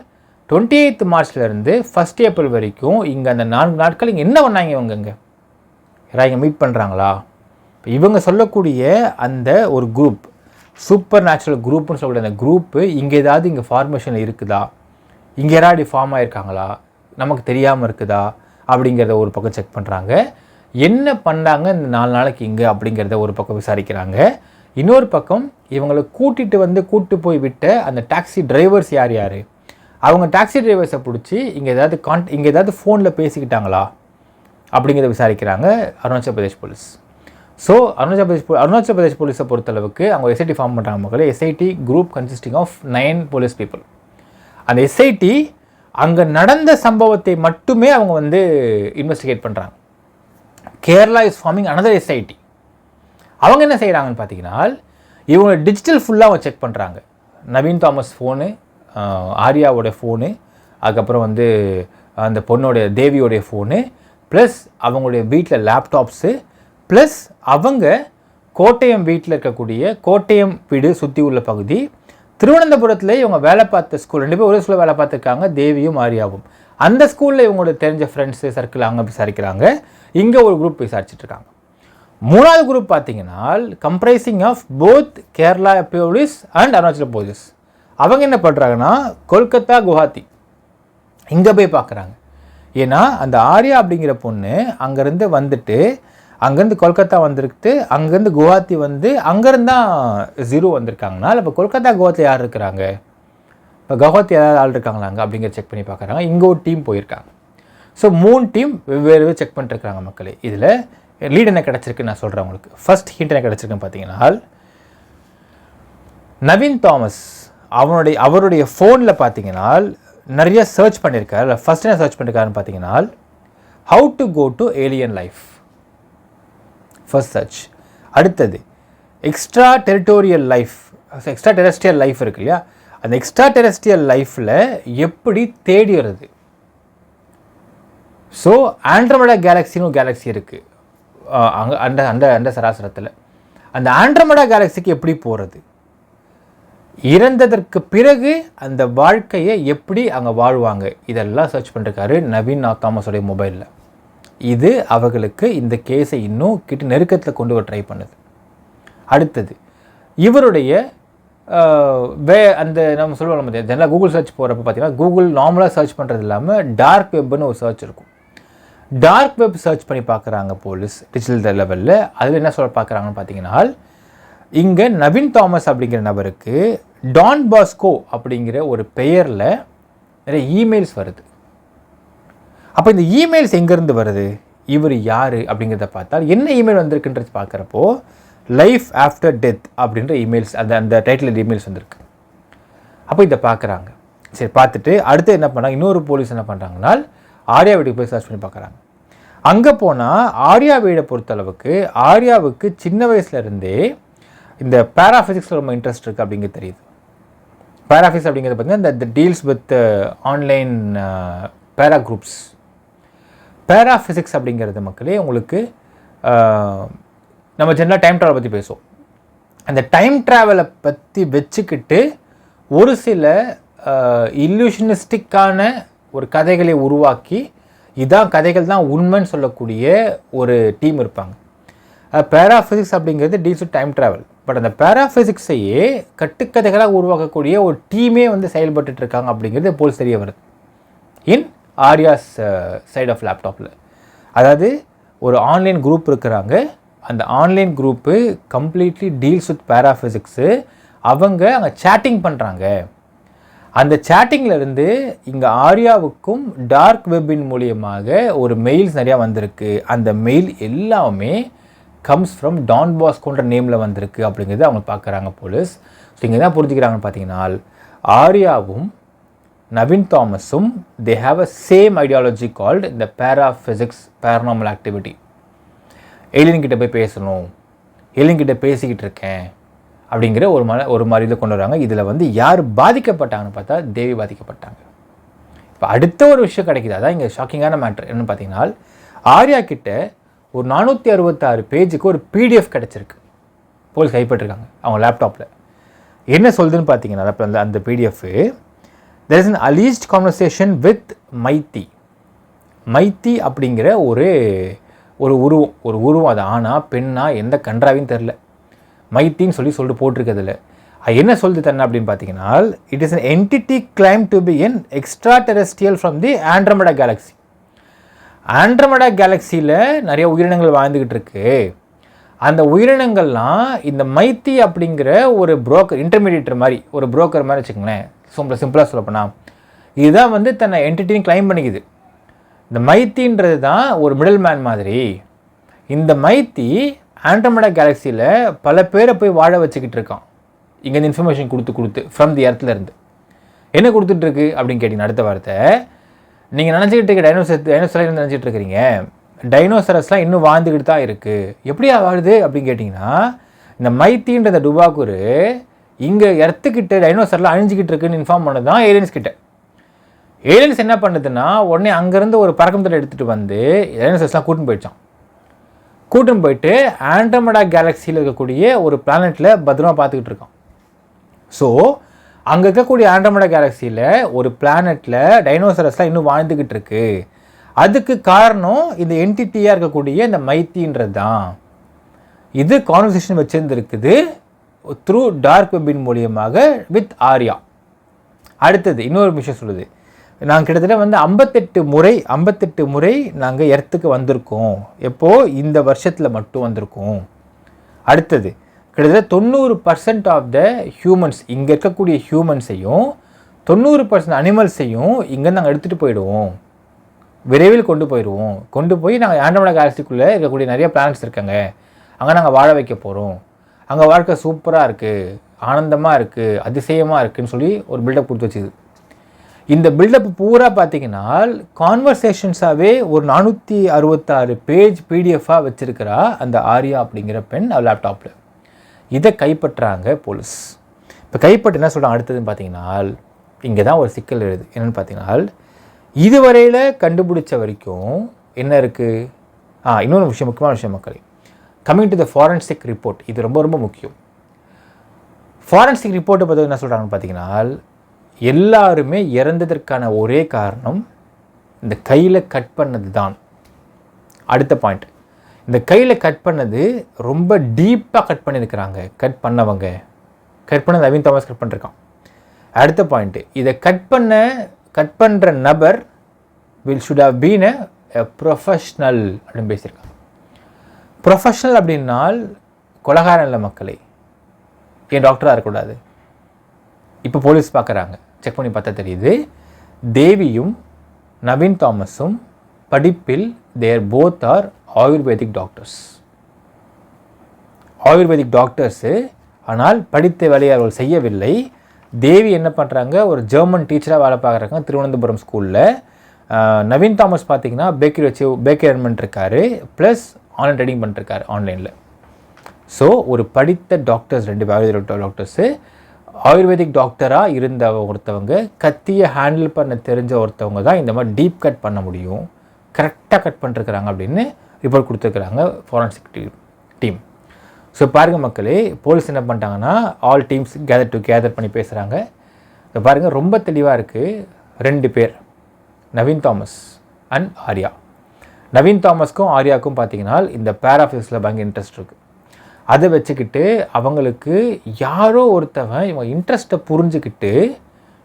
28 மார்ச்லேருந்து 1 ஏப்ரல் வரைக்கும் இங்கே அந்த 4 நாட்கள் இங்கே என்ன பண்ணாங்க இவங்க யாராவது இங்கே மீட் பண்ணுறாங்களா? இவங்க சொல்லக்கூடிய அந்த ஒரு குரூப், சூப்பர் நேச்சுரல் குரூப்னு சொல்லக்கூடிய அந்த குரூப்பு இங்கே ஏதாவது இங்கே ஃபார்மேஷன் இருக்குதா, இங்கே யாராவது ஃபார்ம் ஆகிருக்காங்களா, நமக்கு தெரியாமல் இருக்குதா அப்படிங்கிறத ஒரு பக்கம் செக் பண்ணுறாங்க. என்ன பண்ணாங்க இந்த 4 நாளைக்கு இங்கே அப்படிங்கிறத ஒரு பக்கம் விசாரிக்கிறாங்க. இன்னொரு பக்கம் இவங்களை கூட்டிகிட்டு போய் விட்ட அந்த டாக்ஸி டிரைவர்ஸ் யார் யார், அவங்க டாக்ஸி டிரைவர்ஸை பிடிச்சி இங்கே ஏதாவது ஃபோனில் பேசிக்கிட்டாங்களா அப்படிங்கிறத விசாரிக்கிறாங்க அருணாச்சல் பிரதேஷ் போலீஸ். ஸோ அருணாச்சல் பிரதேஷ் போலீஸை பொறுத்தளவுக்கு அவங்க எஸ்ஐடி ஃபார்ம் பண்ணுறாங்க மக்களே. SIT group consisting of 9 police people. அந்த எஸ்ஐடி அங்கே நடந்த சம்பவத்தை மட்டுமே அவங்க வந்து இன்வெஸ்டிகேட் பண்ணுறாங்க. Kerala is forming another SIT. அவங்க என்ன செய்கிறாங்கன்னு பார்த்தீங்கன்னா, இவங்க டிஜிட்டல் ஃபுல்லாக அவங்க செக் பண்ணுறாங்க. நவீன் தாமஸ் ஃபோனு, ஆர்யாவோடைய ஃபோனு, அதுக்கப்புறம் வந்து அந்த பொண்ணோடைய தேவியோடைய ஃபோனு, ப்ளஸ் அவங்களுடைய வீட்டில் லேப்டாப்ஸு, ப்ளஸ் அவங்க கோட்டயம் வீட்டில் இருக்கக்கூடிய கோட்டயம் வீடு சுற்றி உள்ள பகுதி, திருவனந்தபுரத்தில் இவங்க வேலை பார்த்த ஸ்கூல், 2 பேர் ஒரே ஸ்கூலில் வேலை பார்த்துருக்காங்க, தேவியும் ஆர்யாவும். அந்த ஸ்கூலில் இவங்களோட தெரிஞ்ச ஃப்ரெண்ட்ஸு சர்க்கிள் அங்கே விசாரிக்கிறாங்க. இங்கே ஒரு குரூப் விசாரிச்சுட்ருக்காங்க. 3வது குரூப் பார்த்தீங்கன்னா comprising of both Kerala police and Arunachal police. அவங்க என்ன பண்ணுறாங்கன்னா கொல்கத்தா, குவஹாத்தி இங்கே போய் பார்க்குறாங்க. ஏன்னா அந்த ஆர்யா அப்படிங்கிற பொண்ணு அங்கேருந்து வந்துட்டு, அங்கேருந்து கொல்கத்தா வந்துருக்கு, அங்கேருந்து குவஹாத்தி வந்து அங்கேருந்து தான் ஜீரோ வந்திருக்காங்கன்னா, இப்போ கொல்கத்தா குவஹாத்தி யார் இருக்கிறாங்க, இப்போ குவஹாத்தி ஏதாவது ஆள் இருக்காங்களா அங்கே அப்படிங்கிற செக் பண்ணி பார்க்குறாங்க. இங்கே ஒரு டீம் போயிருக்காங்க. ஸோ 3 டீம் வெவ்வேறு செக் பண்ணிட்டுருக்காங்க மக்களே. இதில் லீட் என்ன கிடச்சிருக்கு நான் சொல்கிறேன் உங்களுக்கு. ஃபர்ஸ்ட் ஹிண்ட் என்ன கிடச்சிருக்குன்னு பார்த்தீங்கன்னா, நவீன் தாமஸ் அவருடைய ஃபோனில் பார்த்தீங்கன்னா நிறைய சர்ச் பண்ணியிருக்காரு. ஃபர்ஸ்ட் என்ன சர்ச் பண்ணியிருக்காருன்னு பார்த்தீங்கன்னா, how to go to alien life, first search. அடுத்தது extra territorial life, extra terrestrial life இருக்கு இல்லையா, அந்த எக்ஸ்ட்ரா டெரெஸ்ட்ரியல் லைஃப்பில் எப்படி தேடி வருது. ஸோ ஆண்ட்ரோமெடா கேலக்சின்னு ஒரு கேலக்ஸி இருக்குது அங்கே அந்த சராசரத்தில். அந்த ஆண்ட்ரோமெடா கேலக்சிக்கு எப்படி போகிறது, இறந்ததற்கு பிறகு அந்த வாழ்க்கையை எப்படி அங்கே வாழ்வாங்க, இதெல்லாம் சர்ச் பண்ணிருக்காரு நவீன் தாமஸோடைய மொபைலில். இது அவர்களுக்கு இந்த கேஸை இன்னும் கிட்ட நெருக்கத்தில் கொண்டு வர ட்ரை பண்ணுது. அடுத்தது இவருடைய அந்த நம்ம சொல்லுவோம் நம்ம ஜெனரலாக கூகுள் சர்ச் போகிறப்ப பார்த்தீங்கன்னா, கூகுள் நார்மலாக சர்ச் பண்ணுறது இல்லாமல் டார்க் வெப்னு ஒரு சர்ச் இருக்கும். டார்க் வெப் சர்ச் பண்ணி பார்க்குறாங்க போலீஸ் டிஜிட்டல் லெவலில். அதில் என்ன சொல்ல பார்க்குறாங்கன்னு பார்த்தீங்கன்னா, இங்கே நவீன் தாமஸ் அப்படிங்கிற நபருக்கு டான் பாஸ்கோ அப்படிங்கிற ஒரு பெயரில் நிறைய இமெயில்ஸ் வருது. அப்போ இந்த இமெயில்ஸ் எங்கேருந்து வருது, இவர் யார் அப்படிங்கிறத பார்த்தால் என்ன இமெயில் வந்திருக்குன்றது பார்க்குறப்போ லைஃப் ஆஃப்டர் டெத் அப்படின்ற இமெயில்ஸ், அந்த டைட்டில் இமெயில்ஸ் வந்திருக்கு. அப்போ இதை பார்க்குறாங்க. சரி, பார்த்துட்டு அடுத்து என்ன பண்ணாங்க, இன்னொரு போலீஸ் என்ன பண்ணுறாங்கன்னா ஆர்யா வீட்டுக்கு போய் சர்ச் பண்ணி பார்க்குறாங்க. அங்கே போனால் ஆர்யா வீடை பொறுத்தளவுக்கு ஆர்யாவுக்கு சின்ன வயசுலேருந்தே இந்த பேராஃபிசிக்ஸில் ரொம்ப இன்ட்ரெஸ்ட் இருக்குது அப்படிங்கிறது தெரியுது. பேராஃபிசிக்ஸ் அப்படிங்கிறது பார்த்தீங்கன்னா இந்த டீல்ஸ் வித் ஆன்லைன் பேரா குரூப்ஸ். பேராஃபிசிக்ஸ் அப்படிங்கிறது மக்களே உங்களுக்கு நம்ம ஜெனரலாக டைம் ட்ராவலை பற்றி பேசுவோம். அந்த டைம் ட்ராவலை பற்றி வச்சுக்கிட்டு ஒரு சில இல்லூஷனிஸ்டிக்கான ஒரு கதைகளை உருவாக்கி இதான் கதைகள் தான் உண்மைன்னு சொல்லக்கூடிய ஒரு டீம் இருப்பாங்க. பேராஃபிசிக்ஸ் அப்படிங்கிறது deals with time travel. But அந்த பேராஃபிசிக்ஸையே கட்டுக்கதைகளாக உருவாக்கக்கூடிய ஒரு டீமே வந்து செயல்பட்டு இருக்காங்க அப்படிங்கிறது போலீஸ் தெரிய வருது இன் ஆர்யாஸ் சைட் ஆஃப் லேப்டாப்பில். அதாவது ஒரு ஆன்லைன் குரூப் இருக்கிறாங்க, அந்த online group completely deals with paraphysics. அவங்க அங்கே சேட்டிங் பண்ணுறாங்க. அந்த சேட்டிங்கில் இங்கே ஆர்யாவுக்கும் டார்க் வெப்பின் மூலியமாக ஒரு மெயில்ஸ் நிறையா வந்திருக்கு. அந்த மெயில் எல்லாமே கம்ஸ் ஃப்ரம் டான் பாஸ்கோன்ற நேமில் வந்திருக்கு அப்படிங்கிறது அவங்க பார்க்குறாங்க போலீஸ். ஸோ இங்கே தான் புரிஞ்சுக்கிறாங்கன்னு பார்த்தீங்கன்னா, ஆர்யாவும் நவீன் தாமஸும் they have a same ideology called இந்த பேராஃபிசிக்ஸ் பேரனாமல் ஆக்டிவிட்டி. ஏலியன் கிட்ட போய் பேசணும், ஏலியன் கிட்ட பேசிக்கிட்டு இருக்கேன் அப்படிங்கிற ஒரு மாதிரி இதை கொண்டு வராங்க. இதில் யார் பாதிக்கப்பட்டாங்கன்னு பார்த்தா தேவி பாதிக்கப்பட்டாங்க. இப்போ அடுத்த ஒரு விஷயம் கிடைக்குது, அதான் இங்கே ஷாக்கிங்கான மேட்ரு என்னென்னு பார்த்தீங்கன்னா, ஆர்யா கிட்ட ஒரு 466 பேஜுக்கு ஒரு பிடிஎஃப் கிடச்சிருக்கு. போலீஸ் கைப்பற்றிருக்காங்க அவங்க லேப்டாப்பில். என்ன சொல்லுதுன்னு பார்த்தீங்கன்னா, அந்த PDF there is an alleged conversation with Meitei அப்படிங்கிற ஒரு உருவம். அது ஆனா பெண்ணா எந்த கன்றாவையும் தெரில, மைத்தின்னு சொல்லிட்டு போட்டிருக்கிறதுல என்ன சொல்லுது தன்னை அப்படின்னு பார்த்தீங்கன்னா, it is an entity claimed to be an extraterrestrial from the Andromeda galaxy. Andromeda கேலக்சியில் நிறைய உயிரினங்கள் வாழ்ந்துக்கிட்டு இருக்கு. அந்த உயிரினங்கள்லாம் இந்த மைத்தி அப்படிங்கிற ஒரு புரோக்கர், இன்டர்மீடியேட்டர் மாதிரி, ஒரு புரோக்கர் மாதிரி வச்சுக்கோங்களேன். சிம்பிளாக சொல்லப்போனால் இதுதான் தன்னை என்டிட்டின்னு கிளைம் பண்ணிக்குது. இந்த மைத்தின்றது தான் ஒரு மிடில் மேன் மாதிரி. இந்த மைத்தி ஆண்ட்ரோமெடா கேலக்சியில் பல பேரை போய் வாழ வச்சுக்கிட்டு இருக்கான். இங்கேருந்து இன்ஃபர்மேஷன் கொடுத்து ஃப்ரம் தி எர்த்லேருந்து என்ன கொடுத்துட்ருக்கு அப்படின்னு கேட்டிங்கன்னா, அடுத்த வார்த்தை நீங்கள் நினச்சிக்கிட்டு இருக்க டைனோசரெலாம் நினச்சிட்டு இருக்கிறீங்க. டைனோசரஸ்லாம் இன்னும் வாழ்ந்துக்கிட்டு தான் இருக்குது. எப்படியா வாழுது அப்படின்னு கேட்டிங்கன்னா, இந்த மைத்தின்ற இந்த டுபாக்கூர் இங்கே எர்த்துக்கிட்ட டைனோசர்லாம் அழிஞ்சிக்கிட்டு இருக்குன்னு இன்ஃபார்ம் பண்ணது தான் ஏலியன்ஸ் கிட்ட. ஏலியன்ஸ் என்ன பண்ணுதுன்னா, உடனே அங்கேருந்து ஒரு பறக்கம்பத்தில் எடுத்துகிட்டு வந்து டைனோசர்ஸ்லாம் கூட்டின்னு போயிட்டு ஆண்ட்ரோமெடா கேலக்சியில் இருக்கக்கூடிய ஒரு பிளானெட்டில் பத்திரமா பார்த்துக்கிட்டு இருக்கான். ஸோ அங்கே இருக்கக்கூடிய ஆண்ட்ரோமெடா கேலக்சியில் ஒரு பிளானெட்டில் டைனோசரஸ்லாம் இன்னும் வாழ்ந்துக்கிட்டு இருக்கு. அதுக்கு காரணம் இந்த என்டிட்டியாக இருக்கக்கூடிய இந்த மைத்தின்றது தான். இது கான்வர்சேஷன் வச்சுருந்துருக்குது த்ரூ டார்க் வெப்பின் மூலியமாக வித் ஆர்யா. அடுத்தது இன்னொரு விஷயம் சொல்லுது, நாங்கள் கிட்டத்தட்ட 58 முறை நாங்கள் எர்த்துக்கு வந்திருக்கோம். எப்போது? இந்த வருஷத்தில் மட்டும் வந்திருக்கோம். அடுத்தது கிட்டத்தட்ட 90% ஆஃப் த ஹியூமன்ஸ், இங்கே இருக்கக்கூடிய ஹியூமன்ஸையும் 90% அனிமல்ஸையும் இங்கே நாங்கள் எடுத்துகிட்டு போயிடுவோம், விரைவில் கொண்டு போய் நாங்கள் ஆண்ட்ரோமெடா கேலக்சிக்குள்ளே இருக்கக்கூடிய நிறைய பிளானட்ஸ் இருக்காங்க, அங்கே நாங்கள் வாழ வைக்க போகிறோம், அங்கே வாழ்க்கை சூப்பராக இருக்குது, ஆனந்தமாக இருக்குது, அதிசயமாக இருக்குதுன்னு சொல்லி ஒரு பில்டப் கொடுத்து வச்சுது. இந்த பில்டப் பூரா பார்த்தீங்கன்னா கான்வர்சேஷன்ஸாகவே ஒரு 466 பேஜ் பிடிஎஃபாக வச்சுருக்கிறா அந்த ஆர்யா அப்படிங்கிற பெண் லேப்டாப்பில். இதை கைப்பற்றாங்க போலீஸ். இப்போ கைப்பற்ற என்ன சொல்கிறாங்க அடுத்ததுன்னு பார்த்தீங்கன்னா, இங்கே தான் ஒரு சிக்கல் எழுது. என்னென்னு பார்த்தீங்கன்னா, இதுவரையில் கண்டுபிடிச்ச வரைக்கும் என்ன இருக்குது? இன்னொரு விஷயம், முக்கியமான விஷயம் மக்களே, coming to the forensic report. இது ரொம்ப ரொம்ப முக்கியம். ஃபாரன்சிக் ரிப்போர்ட்டை பற்றி என்ன சொல்கிறாங்கன்னு பார்த்தீங்கன்னா, எல்லாருமே இறந்ததற்கான ஒரே காரணம் இந்த கையில் கட் பண்ணது தான். அடுத்த பாயிண்ட், இந்த கையில் கட் பண்ணது ரொம்ப டீப்பாக கட் பண்ணியிருக்கிறாங்க. கட் பண்ண நவீன் தாமஸ் கட் பண்ணிருக்கான். அடுத்த பாயிண்ட்டு, இதை கட் பண்ணுற நபர் should have been a professional அப்படின்னு பேசியிருக்காங்க. ப்ரொஃபஷ்னல் அப்படின்னால் கொலகாரம் இல்லை மக்களே, ஏன் டாக்டராக இருக்கக்கூடாது? இப்போ போலீஸ் பார்க்குறாங்க, செக் பண்ணி பார்த்தா தெரியுது, தேவியும் நவீன் தாமஸும் படிப்பில் தேர் போத் ஆர் ஆயுர்வேதிக் டாக்டர்ஸு. ஆனால் படித்த வேலையை அவர்கள் செய்யவில்லை. தேவி என்ன பண்ணுறாங்க, ஒரு ஜெர்மன் டீச்சராக வேலை பார்க்குறாங்க திருவனந்தபுரம் ஸ்கூலில். நவீன் தாமஸ் பார்த்திங்கன்னா பேக்கரி ரன் பண்ணிருக்காரு, ப்ளஸ் ஆன்லைன் ட்ரேடிங் பண்ணிருக்காரு ஆன்லைனில். ஸோ ஒரு படித்த டாக்டர்ஸ், 2 ஆயுர்வேதிக் டாக்டர்ஸு, ஆயுர்வேதிக் டாக்டராக இருந்த ஒருத்தவங்க, கத்தியை ஹேண்டில் பண்ண தெரிஞ்ச ஒருத்தவங்க தான் இந்த மாதிரி டீப் கட் பண்ண முடியும், கரெக்டாக கட் பண்ணிருக்கிறாங்க அப்படின்னு ரிப்போர்ட் கொடுத்துருக்குறாங்க ஃபாரன்சிக் டீம். ஸோ பாருங்கள் மக்களே, போலீஸ் என்ன பண்ணிட்டாங்கன்னா ஆல் டீம்ஸ் கேதர் பண்ணி பேசுகிறாங்க. இப்போ பாருங்கள் ரொம்ப தெளிவாக இருக்குது. 2 பேர், நவீன் தாமஸ் அண்ட் ஆர்யா. நவீன் தாமஸ்க்கும் ஆர்யாவுக்கும் பார்த்தீங்கன்னா இந்த பேராஃபிசிக்ஸில் பயங்கர இன்ட்ரெஸ்ட் இருக்குது. அதை வச்சுக்கிட்டு அவங்களுக்கு யாரோ ஒருத்தவன் இவங்க இன்ட்ரெஸ்ட்டை புரிஞ்சுக்கிட்டு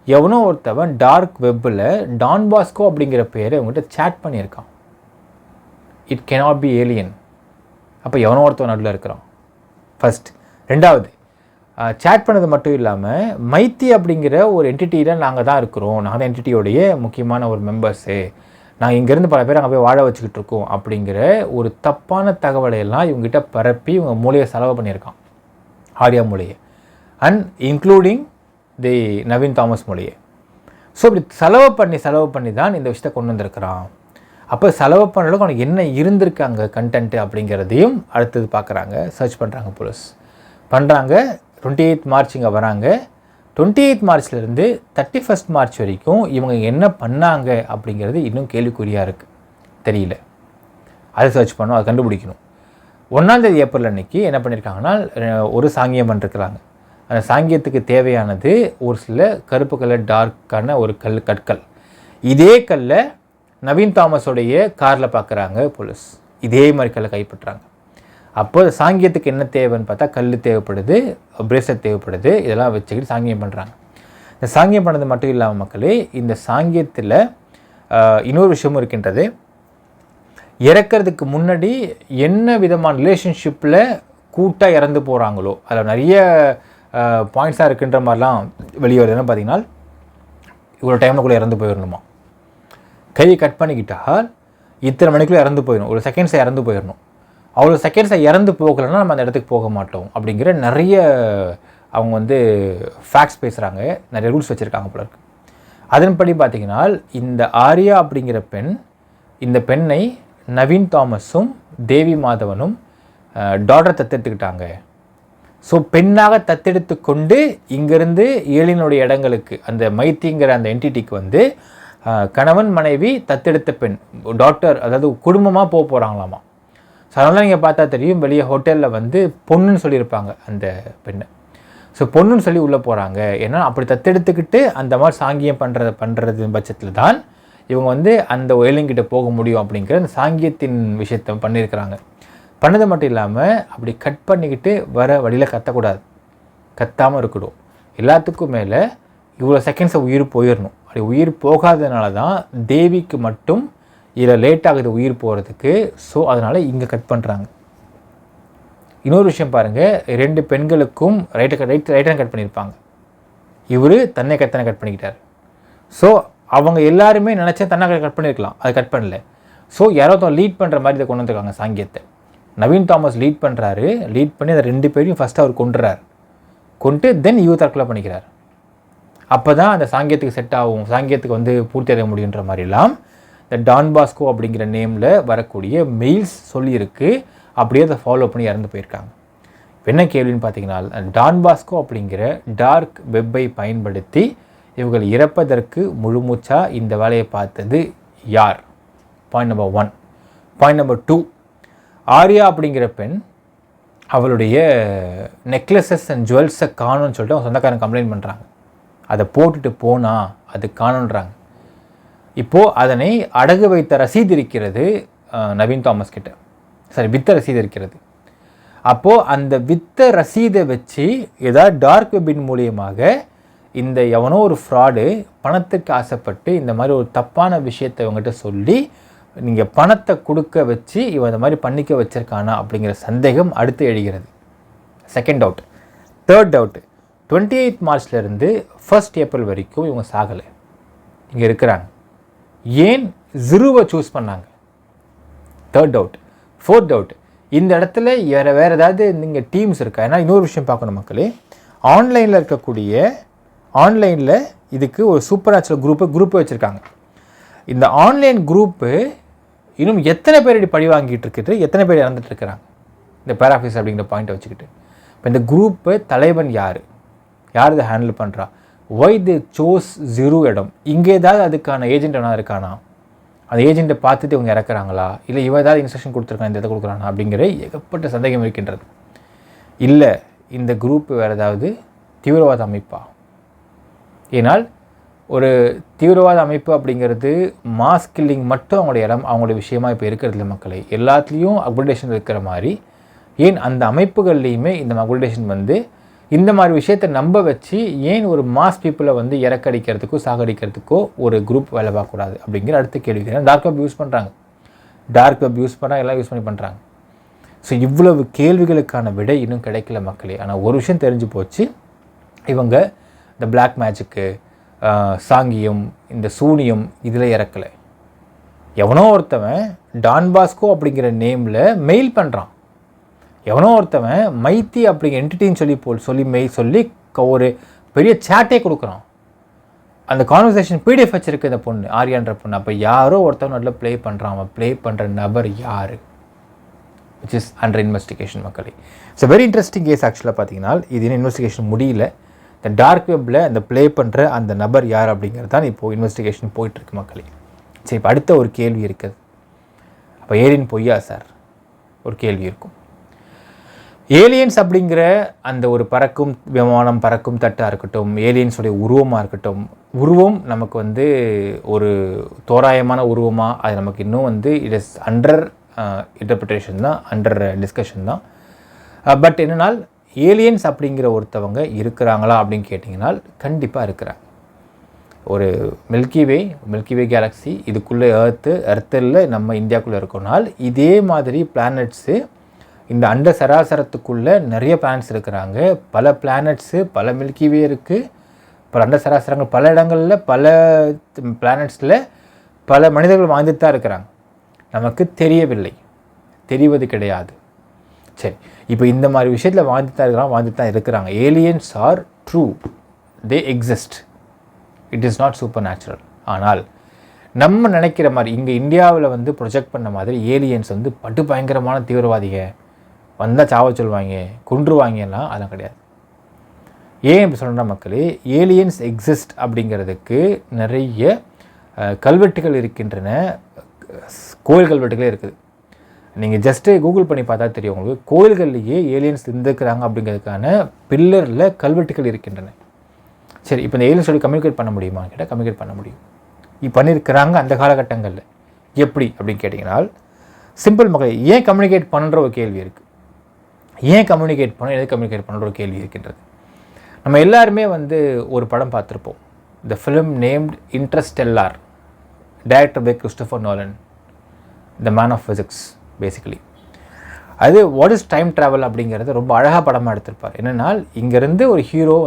எவனோ ஒருத்தவன் டார்க் வெப்பில் டான் பாஸ்கோ அப்படிங்கிற பேரை இவங்ககிட்ட சேட் பண்ணியிருக்கான். It cannot be alien. அப்போ எவனோ ஒருத்தவன் நடுவில் இருக்கிறான் ஃபர்ஸ்ட். ரெண்டாவது, சேட் பண்ணது மட்டும் இல்லாமல் மைத்தி அப்படிங்கிற ஒரு என்டிட்டியில் நாங்கள் தான் இருக்கிறோம், நாங்கள் தான் என்டிட்டியோடைய முக்கியமான ஒரு மெம்பர்ஸு, நாங்கள் இங்கேருந்து பல பேர் அங்கே போய் வாழ வச்சுக்கிட்டு இருக்கோம் அப்படிங்கிற ஒரு தப்பான தகவலையெல்லாம் இவங்ககிட்ட பரப்பி இவங்க மூளையை செலவு பண்ணியிருக்கான், ஆர்யா மூளையை, and including the Naveen Thomas மூளையை. ஸோ இப்படி செலவு பண்ணி தான் இந்த விஷயத்தை கொண்டு வந்திருக்கிறான். அப்போ செலவு பண்ணுறதுக்கு அவனுக்கு என்ன இருந்திருக்கு அங்கே கண்டென்ட்டு அப்படிங்கிறதையும் அடுத்தது பார்க்குறாங்க, சர்ச் பண்ணுறாங்க, போலீஸ் பண்ணுறாங்க. 28 மார்ச் இங்கே வராங்க. 28 மார்ச்லேருந்து 31 மார்ச் வரைக்கும் இவங்க என்ன பண்ணாங்க அப்படிங்கிறது இன்னும் கேள்விக்குறியாக இருக்குது, தெரியல. அதை சர்ச் பண்ணணும், அதை கண்டுபிடிக்கணும். 1 ஏப்ரல் அன்னைக்கு என்ன பண்ணியிருக்காங்கன்னா ஒரு சாங்கியம் பண்ணிருக்கிறாங்க. அந்த சாங்கியத்துக்கு தேவையானது ஒரு சில கருப்பு கலர் டார்க்கான ஒரு கற்கள். இதே கல்லை நவீன் தாமஸோடைய காரில் பார்க்குறாங்க போலீஸ். இதே மாதிரி கல்லை கைப்பற்றுறாங்க. அப்போ சாங்கியத்துக்கு என்ன தேவைன்னு பார்த்தா கல் தேவைப்படுது, பிரேஸ்லெட் தேவைப்படுது, இதெல்லாம் வச்சுக்கிட்டு சாங்கியம் பண்ணுறாங்க. இந்த சாங்கியம் பண்ணது மட்டும் இல்லாமல் மக்களே, இந்த சாங்கியத்தில் இன்னொரு விஷயமும் இருக்கின்றது. இறக்கிறதுக்கு முன்னாடி என்ன விதமான ரிலேஷன்ஷிப்பில் கூட்டாக இறந்து போகிறாங்களோ அதில் நிறைய பாயிண்ட்ஸாக இருக்குன்ற மாதிரிலாம் வெளியே வருதுன்னு பார்த்தீங்கன்னா, இவ்வளோ டைமுக்குள்ளே இறந்து போயிடணுமா, கையை கட் பண்ணிக்கிட்டால் இத்தனை மணிக்குள்ளே இறந்து போயிடணும், ஒரு செகண்ட்ஸை இறந்து போயிடணும், அவ்வளோ செகண்ட்ஸை இறந்து போகலைன்னா நம்ம அந்த இடத்துக்கு போக மாட்டோம் அப்படிங்கிற நிறைய அவங்க ஃபேக்ட்ஸ் பேசுகிறாங்க, நிறைய ரூல்ஸ் வச்சுருக்காங்க போல இருக்கு. அதன்படி பார்த்திங்கன்னா இந்த ஆர்யா அப்படிங்கிற பெண், இந்த பெண்ணை நவீன் தாமஸும் தேவி மாதவனும் டாட்டரை தத்தெடுத்துக்கிட்டாங்க. ஸோ பெண்ணாக தத்தெடுத்து கொண்டு இங்கேருந்து ஏழினுடைய இடங்களுக்கு அந்த மைத்திங்கிற அந்த என்டிட்டிக்கு கணவன் மனைவி தத்தெடுத்த பெண் டாக்டர், அதாவது குடும்பமாக போகிறாங்களாமா. ஸோ அதனால் நீங்கள் பார்த்தா தெரியும், வெளியே ஹோட்டலில் பொண்ணுன்னு சொல்லியிருப்பாங்க அந்த பெண்ணை. ஸோ பொண்ணுன்னு சொல்லி உள்ளே போகிறாங்க. ஏன்னா அப்படி தத்தெடுத்துக்கிட்டு அந்த மாதிரி சாங்கியம் பண்ணுறது பட்சத்தில் தான் இவங்க அந்த ஒயிலிங்கிட்ட போக முடியும் அப்படிங்கிற அந்த சாங்கியத்தின் விஷயத்தை பண்ணியிருக்கிறாங்க. பண்ணது மட்டும் இல்லாமல் அப்படி கட் பண்ணிக்கிட்டு வர வழியில் கத்தக்கூடாது, கத்தாமல் இருக்கணும். எல்லாத்துக்கும் மேலே இவ்வளோ செகண்ட்ஸை உயிர் போயிடணும். அப்படி உயிர் போகாததுனால தான் தேவிக்கு மட்டும் இதில் லேட் ஆகுது உயிர் போகிறதுக்கு. ஸோ அதனால் இங்கே கட் பண்ணுறாங்க. இன்னொரு விஷயம் பாருங்கள், 2 பெண்களுக்கும் ரைட்டை கட் பண்ணியிருப்பாங்க. இவர் தன்னை கட் பண்ணிக்கிட்டார். ஸோ அவங்க எல்லாருமே நினச்சா தன்னை கட் பண்ணியிருக்கலாம், அதை கட் பண்ணல. ஸோ யாரோ லீட் பண்ணுற மாதிரி இதை கொண்டு வந்துருக்காங்க சாங்கியத்தை. நவீன் தாமஸ் லீட் பண்ணுறாரு, லீட் பண்ணி அந்த 2 பேரையும் ஃபஸ்ட்டு அவர் கொண்டு தென் இவர் தற்கொலை பண்ணிக்கிறார். அப்போ தான் அந்த சாங்கியத்துக்கு செட் ஆகும், சாங்கியத்துக்கு பூர்த்தி அடைய முடியுன்ற மாதிரிலாம் இந்த டான் பாஸ்கோ அப்படிங்கிற நேமில் வரக்கூடிய மெயில்ஸ் சொல்லியிருக்கு. அப்படியே அதை ஃபாலோ பண்ணி இறந்து போயிருக்காங்க. என்ன கேள்வின்னு பார்த்தீங்கன்னா, டான் பாஸ்கோ அப்படிங்கிற டார்க் வெப்பை பயன்படுத்தி இவர்கள் இறப்பதற்கு முழுமூச்சாக இந்த வேலையை பார்த்தது யார்? Point number 1. Point number 2, Arya அப்படிங்கிற பெண் அவளுடைய நெக்லஸஸ் அண்ட் ஜுவல்ஸை காணும்னு சொல்லிட்டு அவங்க சொந்தக்காரன் கம்ப்ளைண்ட் பண்ணுறாங்க. அதை போட்டுட்டு போனால் அது காணுன்றாங்க. இப்போது அதனை அடகு வைத்த ரசீது இருக்கிறது நவீன் தாமஸ் கிட்ட, வித்த ரசீது இருக்கிறது. அப்போது அந்த வித்த ரசீதை வச்சு ஏதாவது டார்க் வெப்பின் மூலியமாக இந்த எவனோ ஒரு ஃப்ராடு பணத்துக்கு ஆசைப்பட்டு இந்த மாதிரி ஒரு தப்பான விஷயத்தை இவங்ககிட்ட சொல்லி நீங்கள் பணத்தை கொடுக்க வச்சு இவன் இந்த மாதிரி பண்ணிக்க வச்சிருக்கானா அப்படிங்கிற சந்தேகம் அடுத்து எழுகிறது. Second doubt. Third doubt, 28 மார்ச்லேருந்து 1 April வரைக்கும் இவங்க சாகலை, இங்கே இருக்கிறாங்க. ஏன் ஜிருவை சூஸ் பண்ணாங்க? Third doubt. ஃபோர்த் டவுட், இந்த இடத்துல வேறு ஏதாவது நீங்கள் டீம்ஸ் இருக்கா? ஏன்னா இன்னொரு விஷயம் பார்க்கணும் மக்களே, ஆன்லைனில் இதுக்கு ஒரு சூப்பர் நேச்சுரல் குரூப்பு வச்சுருக்காங்க. இந்த ஆன்லைன் குரூப்பு இன்னும் எத்தனை பேர் பழி வாங்கிட்டு இருக்குது, எத்தனை பேர் இறந்துட்டு இருக்கிறாங்க இந்த பேராஃபீஸ் அப்படிங்கிற பாயிண்ட்டை வச்சுக்கிட்டு. இப்போ இந்த குரூப்பு தலைவன் யார் இதை ஹேண்டில் பண்ணுறா? ஒய் தி சோஸ் ஜிரு இடம்? இங்கே ஏதாவது அதுக்கான ஏஜென்ட் என்ன இருக்கானா? அந்த ஏஜென்ட்டை பார்த்துட்டு இவங்க இறக்குறாங்களா, இல்லை இவன் ஏதாவது இன்ஸ்ட்ரக்ஷன் கொடுத்துருக்கான், இந்த இதை கொடுக்குறானா அப்படிங்கிற ஏகப்பட்ட சந்தேகம் இருக்கின்றது. இல்லை இந்த குரூப்பு வேறு ஏதாவது தீவிரவாத அமைப்பா? ஏனால் ஒரு தீவிரவாத அமைப்பு அப்படிங்கிறது மாஸ் கில்லிங் மட்டும் அவங்களுடைய விஷயமாக இப்போ இருக்கிறதுல மக்களை எல்லாத்துலேயும் அக்ரிடேஷன் இருக்கிற மாதிரி, ஏன் அந்த அமைப்புகள்லேயுமே இந்த அக்ரிடேஷன் இந்த மாதிரி விஷயத்தை நம்ப வச்சு ஏன் ஒரு மாஸ் பீப்புளை இறக்கடிக்கிறதுக்கோ சாகடிக்கிறதுக்கோ ஒரு குரூப் வேலை பார்க்கக்கூடாது அப்படிங்கிற அடுத்த கேள்வி. டார்க் வெப் யூஸ் பண்ணுறாங்க, டார்க் வெப் யூஸ் பண்ணால் எல்லாம் யூஸ் பண்ணுறாங்க. ஸோ இவ்வளவு கேள்விகளுக்கான விடை இன்னும் கிடைக்கல மக்களே. ஆனால் ஒரு விஷயம் தெரிஞ்சு போச்சு, இவங்க இந்த பிளாக் மேஜிக்கு, சாங்கியம், இந்த சூனியம் இதில் இறக்கலை. எவனோ ஒருத்தவன் டான் பாஸ்கோ அப்படிங்கிற நேமில் மெயில் பண்ணுறான், எவனோ ஒருத்தவன் மைத்தி அப்படிங்கிற என்டிட்டின்னு சொல்லி ஒரு பெரிய சேட்டே கொடுக்குறான். அந்த கான்வர்சேஷன் பிடிஎஃப் வச்சுருக்கு இந்த பொண்ணு, ஆரியான்ற பொண்ணு. அப்போ யாரோ ஒருத்தவன் நல்லா ப்ளே பண்ணுறான். அவன் ப்ளே பண்ணுற நபர் யார்? விச் இஸ் அண்டர் இன்வெஸ்டிகேஷன் மக்களே. It's very interesting case. ஆக்சுவலாக பார்த்தீங்கன்னா இது இன்னும் இன்வெஸ்டிகேஷன் முடியல. இந்த டார்க் வெப்பில் அந்த ப்ளே பண்ணுற அந்த நபர் யார் அப்படிங்கிறது தான் இப்போது இன்வெஸ்டிகேஷன் போயிட்டுருக்கு மக்களே. சரி, இப்போ அடுத்த ஒரு கேள்வி இருக்குது. அப்போ ஏலியன் பொய்யா சார்? ஒரு கேள்வி இருக்கும். ஏலியன்ஸ் அப்படிங்கிற அந்த ஒரு பறக்கும் விமானம், பறக்கும் தட்டாக இருக்கட்டும், ஏலியன்ஸுடைய உருவமாக இருக்கட்டும், உருவம் நமக்கு வந்து ஒரு தோராயமான உருவமாக, அது நமக்கு இன்னும் இட் இஸ் அண்டர் இன்டர்பிரிட்டேஷன் தான், அண்டர் டிஸ்கஷன் தான். பட் என்னென்னால் ஏலியன்ஸ் அப்படிங்கிற ஒருத்தவங்க இருக்கிறாங்களா அப்படின்னு கேட்டிங்கனால் கண்டிப்பாக இருக்கிறாங்க. ஒரு மில்கிவே கேலக்ஸி இதுக்குள்ளே எர்த்தில் நம்ம இந்தியாவுக்குள்ளே இருக்கோனால் இதே மாதிரி பிளானட்ஸு இந்த அண்ட சராசரத்துக்குள்ளே நிறைய பிளானட்ஸ் இருக்கிறாங்க. பல பிளானட்ஸு, பல மில்கிவே இருக்குது, பல அண்ட சராசரங்கள், பல இடங்களில், பல பிளானட்ஸில் பல மனிதர்கள் வாழ்ந்துட்டு தான் இருக்கிறாங்க. நமக்கு தெரியவில்லை, தெரிவது கிடையாது. சரி, இப்போ இந்த மாதிரி விஷயத்தில் வாழ்ந்துட்டு தான் இருக்கிறாங்க. Aliens are true, they exist, it is not super natural. ஆனால் நம்ம நினைக்கிற மாதிரி இங்கே இந்தியாவில் ப்ரொஜெக்ட் பண்ண மாதிரி ஏலியன்ஸ் பட்டு பயங்கரமான தீவிரவாதிங்க, வந்தால் சாவ சொல்லுவாங்க, கொன்றுவாங்கலாம், அதெல்லாம் கிடையாது. ஏன் இப்படி சொல்கிறா மக்களே? ஏலியன்ஸ் எக்ஸிஸ்ட் அப்படிங்கிறதுக்கு நிறைய கல்வெட்டுகள் இருக்கின்றன, கோயில் கல்வெட்டுகளே இருக்குது. நீங்கள் ஜஸ்ட்டு கூகுள் பண்ணி பார்த்தா தெரியும் உங்களுக்கு, கோயில்கள்லேயே ஏலியன்ஸ் இருந்துக்கிறாங்க அப்படிங்கிறதுக்கான பில்லரில் கல்வெட்டுகள் இருக்கின்றன. சரி, இப்போ இந்த ஏலியன்ஸோட கம்யூனிகேட் பண்ண முடியுமா கேட்டால் கம்யூனிகேட் பண்ண முடியும். இப்போ பண்ணியிருக்கிறாங்க அந்த காலகட்டங்களில். எப்படி அப்படின்னு கேட்டிங்கன்னா சிம்பிள் மக்கள், ஏன் கம்யூனிகேட் பண்ணுற ஒரு கேள்வி இருக்குது. ஏன் கம்யூனிகேட் பண்ண, எது கம்யூனிகேட் பண்ணுற ஒரு கேள்வி இருக்கின்றது. நம்ம எல்லாருமே ஒரு படம் பார்த்துருப்போம், the film named Interstellar, director by Christopher Nolan, the man of physics. Basically அது வாட் இஸ் டைம் ட்ராவல் அப்படிங்கிறது ரொம்ப அழகாக படமாக எடுத்திருப்பார். என்னென்னால் இங்கேருந்து ஒரு ஹீரோ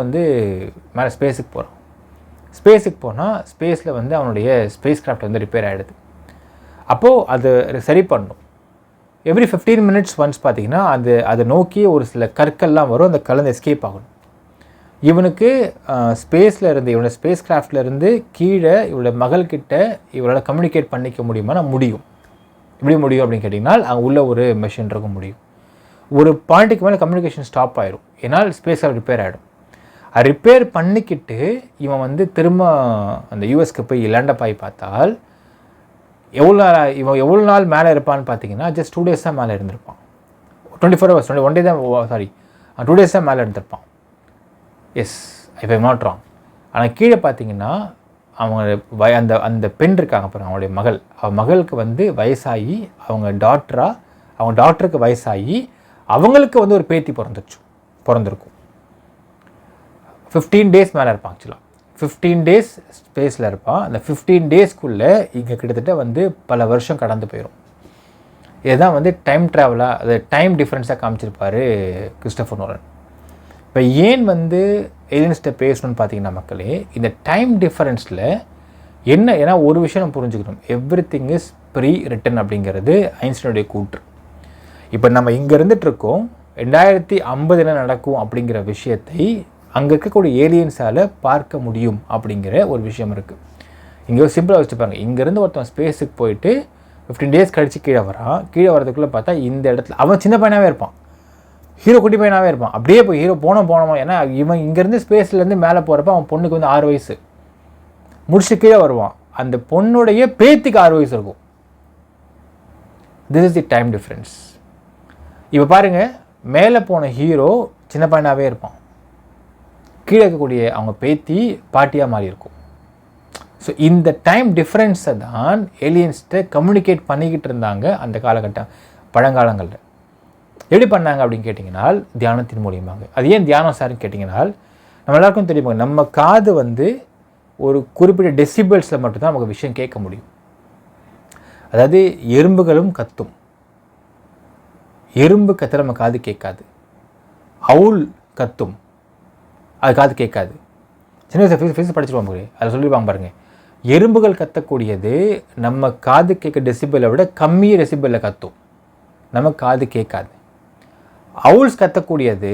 மேலே ஸ்பேஸுக்கு போகிறான். ஸ்பேஸுக்கு போனால் ஸ்பேஸில் அவனுடைய ஸ்பேஸ் கிராஃப்ட் ரிப்பேர் ஆகிடுது. அப்போது அது சரி பண்ணணும். எவ்ரி 15 மினிட்ஸ் ஒன்ஸ் பார்த்திங்கன்னா அதை நோக்கி ஒரு சில கற்கள்லாம் வரும், அந்த கலந்து எஸ்கேப் ஆகணும். இவனுக்கு ஸ்பேஸில் இருந்து, இவனோட ஸ்பேஸ் கிராஃப்ட்லேருந்து கீழே இவளோட மகள்கிட்ட இவளோட கம்யூனிகேட் பண்ணிக்க முடியுமானா முடியும். எப்படி முடியும் அப்படின்னு கேட்டிங்கன்னா, அங்கே உள்ள ஒரு மெஷின் இருக்க முடியும். ஒரு பாயிண்ட்டுக்கு மேலே கம்யூனிகேஷன் ஸ்டாப் ஆயிரும், ஏன்னால் ஸ்பேஸ் கிராஃப்ட் ரிப்பேர் ஆகிடும். அது ரிப்பேர் பண்ணிக்கிட்டு இவன் திரும்ப அந்த யூஎஸ்க்கு போய் லேண்டப் ஆகி பார்த்தால் இவன் எவ்வளோ நாள் மேலே இருப்பான்னு பார்த்தீங்கன்னா ஜஸ்ட் 2 days தான் மேலே இருந்திருப்பான். 24 hours, 1 day தான், 2 days தான் மேலே இருந்திருப்பான். Yes, if I am not wrong. ஆனால் கீழே பார்த்தீங்கன்னா அவங்க அந்த பெண் இருக்காங்க பாருங்க, அவங்களுடைய மகள், அவன் மகளுக்கு வயசாகி, அவங்க டாக்டருக்கு வயசாகி அவங்களுக்கு ஒரு பேத்தி பிறந்திருக்கும். 15 days மேலே இருப்பான். ஆக்சுவலாக 15 days ஸ்பேஸில் இருப்பான். அந்த 15 daysக்குள்ளே இங்கே கிட்டத்தட்ட பல வருஷம் கடந்து போயிடும். இதுதான் டைம் ட்ராவலாக, அது டைம் டிஃப்ரென்ஸாக காமிச்சிருப்பார் கிறிஸ்டோஃபர் நோலன். இப்போ ஏன் ஏலியன்ஸ்கிட்ட பேசணும்னு பார்த்தீங்கன்னா மக்களே, இந்த டைம் டிஃபரன்ஸில் என்ன, ஏன்னா ஒரு விஷயம் நம்ம புரிஞ்சுக்கணும், எவ்ரிதிங் இஸ் ப்ரீ ரிட்டன் அப்படிங்கிறது ஐன்ஸ்டைனுடைய கூற்று. இப்போ நம்ம இங்கே இருந்துகிட்ருக்கோம், 2050 என்ன நடக்கும் அப்படிங்கிற விஷயத்தை அங்கே இருக்கக்கூடிய ஏலியன்ஸால் பார்க்க முடியும் அப்படிங்கிற ஒரு விஷயம் இருக்குது. இங்கே சிம்பிளாக வச்சுப்பாங்க, இங்கேருந்து ஒருத்தன் ஸ்பேஸுக்கு போயிட்டு 15 days கழித்து கீழே வரான். கீழே வரதுக்குள்ளே பார்த்தா இந்த இடத்துல அவன் சின்ன பையனாகவே இருப்பான், ஹீரோ குட்டி பையனாகவே இருப்பான். அப்படியே போய் ஹீரோ போனோமா, ஏன்னா இவன் இங்கேருந்து ஸ்பேஸ்லேருந்து மேலே போகிறப்ப அவன் பொண்ணுக்கு 6 வயசு முடிச்சு கீழே வருவான். அந்த பொண்ணுடைய பேத்திக்கு 6 வயசு இருக்கும். This is the time difference. இப்போ பாருங்கள், மேலே போன ஹீரோ சின்ன பையனாகவே இருப்பான், கீழே இருக்கக்கூடிய அவங்க பேத்தி பாட்டியாக மாறி இருக்கும். ஸோ இந்த டைம் டிஃப்ரென்ஸை தான் ஏலியன்ஸ்கிட்ட கம்யூனிகேட் பண்ணிக்கிட்டு இருந்தாங்க அந்த காலகட்டம், பழங்காலங்களில். எப்படி பண்ணாங்க அப்படின்னு கேட்டிங்கன்னா தியானத்தின் மூலியமாக. அது ஏன் தியானம் சார்னு கேட்டிங்கன்னா, நம்ம எல்லாருக்கும் தெரியுமா, நம்ம காது ஒரு குறிப்பிட்ட டெசிபிள்ஸில் மட்டும்தான் நமக்கு விஷயம் கேட்க முடியும். அதாவது எறும்புகளும் கத்தும். எறும்பு கத்துற நம்ம காது கேட்காது. அவுல் கத்தும், அது காது கேட்காது. சின்ன வயசு ஃபிசிக்ஸ் படிச்சிருவாங்க பாருங்க, அதில் சொல்லியிருப்பாங்க பாருங்கள், எறும்புகள் கத்தக்கூடியது நம்ம காது கேட்க டெசிபலை விட கம்மிய டெசிபலில் கத்தும், நம்ம காது கேட்காது. அவுல்ஸ் கத்தக்கூடியது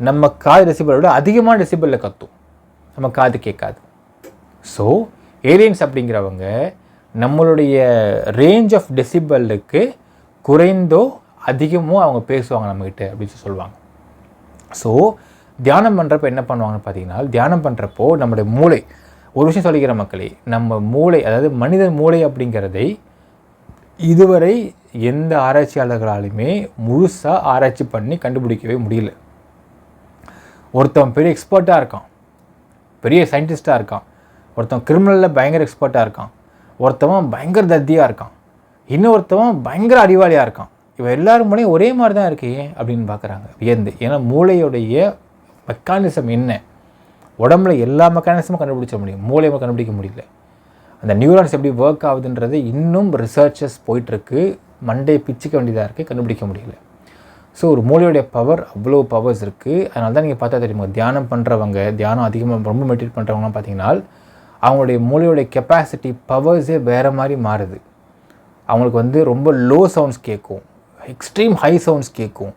நம்ம காது டெசிபலை விட அதிகமான டெசிபலில் கத்தும், நம்ம காது கேட்காது. ஸோ ஏலியன்ஸ் அப்படிங்கிறவங்க நம்மளுடைய ரேஞ்ச் ஆஃப் டெசிபலுக்கு குறைந்தோ அதிகமோ அவங்க பேசுவாங்க நம்மக்கிட்ட அப்படின்னு சொல்லுவாங்க. ஸோ தியானம் பண்ணுறப்போ என்ன பண்ணுவாங்கன்னு பார்த்தீங்கன்னா, தியானம் பண்ணுறப்போ நம்மளுடைய மூளை, ஒரு விஷயம் சொல்லிக்கிற மக்களே, நம்ம மூளை, அதாவது மனித மூளை அப்படிங்கிறதை இதுவரை எந்த ஆராய்ச்சியாளர்களாலுமே முழுசாக ஆராய்ச்சி பண்ணி கண்டுபிடிக்கவே முடியல. ஒருத்தன் பெரிய எக்ஸ்பர்ட்டாக இருக்கான், பெரிய சயின்டிஸ்ட்டாக இருக்கான், ஒருத்தன் கிரிமினலில் பயங்கர எக்ஸ்பர்ட்டாக இருக்கான், ஒருத்தவன் பயங்கர தத்தியாக இருக்கான், இன்னொருத்தவன் பயங்கர அறிவாளியாக இருக்கான். இவன் எல்லாரும் மூலையும் ஒரே மாதிரி தான் இருக்கு அப்படின்னு பார்க்குறாங்க வியந்து. ஏன்னா மூளையுடைய மெக்கானிசம் என்ன, உடம்புல எல்லா மெக்கானிசமும் கண்டுபிடிச்ச முடியும், மூளையை கண்டுபிடிக்க முடியல. அந்த நியூரான்ஸ் எப்படி ஒர்க் ஆகுதுன்றது இன்னும் ரிசர்ச்சஸ் போயிட்டுருக்கு, மண்டே பிச்சுக்க வேண்டியதாக இருக்குது, கண்டுபிடிக்க முடியல. ஸோ ஒரு மூளையுடைய பவர் அவ்வளோ பவர்ஸ் இருக்குது. அதனால தான் நீங்கள் பார்த்தா தெரியுமா, தியானம் பண்ணுறவங்க, தியானம் அதிகமாக ரொம்ப மெடிடேட் பண்ணுறவங்களாம் பார்த்தீங்கன்னா அவங்களுடைய மூளையோடைய கெப்பாசிட்டி பவர்ஸே வேறு மாதிரி மாறுது. அவங்களுக்கு ரொம்ப லோ சவுண்ட்ஸ் கேட்கும், எக்ஸ்ட்ரீம் ஹை சவுண்ட்ஸ் கேட்கும்,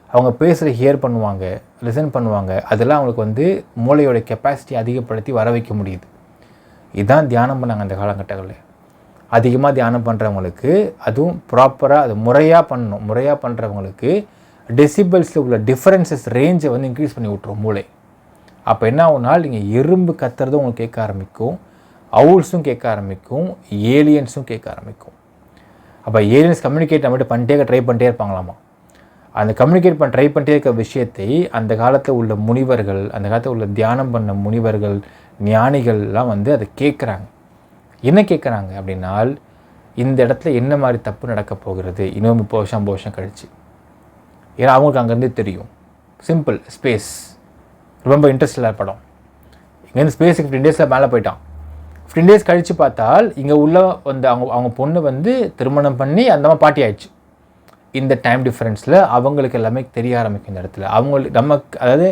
அவங்க பேசுகிற ஹியர் பண்ணுவாங்க, லிசன் பண்ணுவாங்க. அதெல்லாம் அவங்களுக்கு மூளையோட கெப்பாசிட்டி அதிகப்படுத்தி வர வைக்க முடியுது. இதுதான் தியானம் பண்ணாங்க அந்த காலகட்டங்களில். அதிகமாக தியானம் பண்ணுறவங்களுக்கு, அதுவும் ப்ராப்பராக அது முறையாக பண்ணணும், முறையாக பண்ணுறவங்களுக்கு டெசிபல்ஸில் உள்ள டிஃப்ரென்சஸ் ரேஞ்சை இன்க்ரீஸ் பண்ணி விட்ரும் மூளை. அப்போ என்ன ஆகுனால், நீங்கள் எறும்பு கத்துறதும் உங்களுக்கு கேட்க ஆரம்பிக்கும், அவுல்ஸும் கேட்க ஆரம்பிக்கும், ஏலியன்ஸும் கேட்க ஆரம்பிக்கும். அப்போ ஏலியன்ஸ் கம்யூனிகேட் நம்மகிட்ட ட்ரை பண்ணிட்டே இருப்பாங்களாமா. அந்த கம்யூனிகேட் ட்ரை பண்ணிட்டே இருக்க விஷயத்தை அந்த காலத்தில் உள்ள முனிவர்கள், அந்த காலத்தில் உள்ள தியானம் பண்ண முனிவர்கள், ஞானிகள்லாம் அதை கேட்குறாங்க. என்ன கேட்குறாங்க அப்படின்னால், இந்த இடத்துல என்ன மாதிரி தப்பு நடக்க போகிறது இன்னும் 30 வருஷம் 50 வருஷம் கழிச்சு. ஏன்னா அவங்களுக்கு அங்கேருந்து தெரியும். சிம்பிள், ஸ்பேஸ் ரொம்ப இன்ட்ரெஸ்டில் படம். இங்கேருந்து ஸ்பேஸுக்கு 15 டேஸில் மேலே போயிட்டான். 15 டேஸ் கழித்து பார்த்தால் இங்கே உள்ள அவங்க பொண்ணு திருமணம் பண்ணி அந்த பாட்டி ஆயிடுச்சு. இந்த டைம் டிஃப்ரென்ஸில் அவங்களுக்கு எல்லாமே தெரிய ஆரம்பிக்கும். இந்த இடத்துல நமக்கு, அதாவது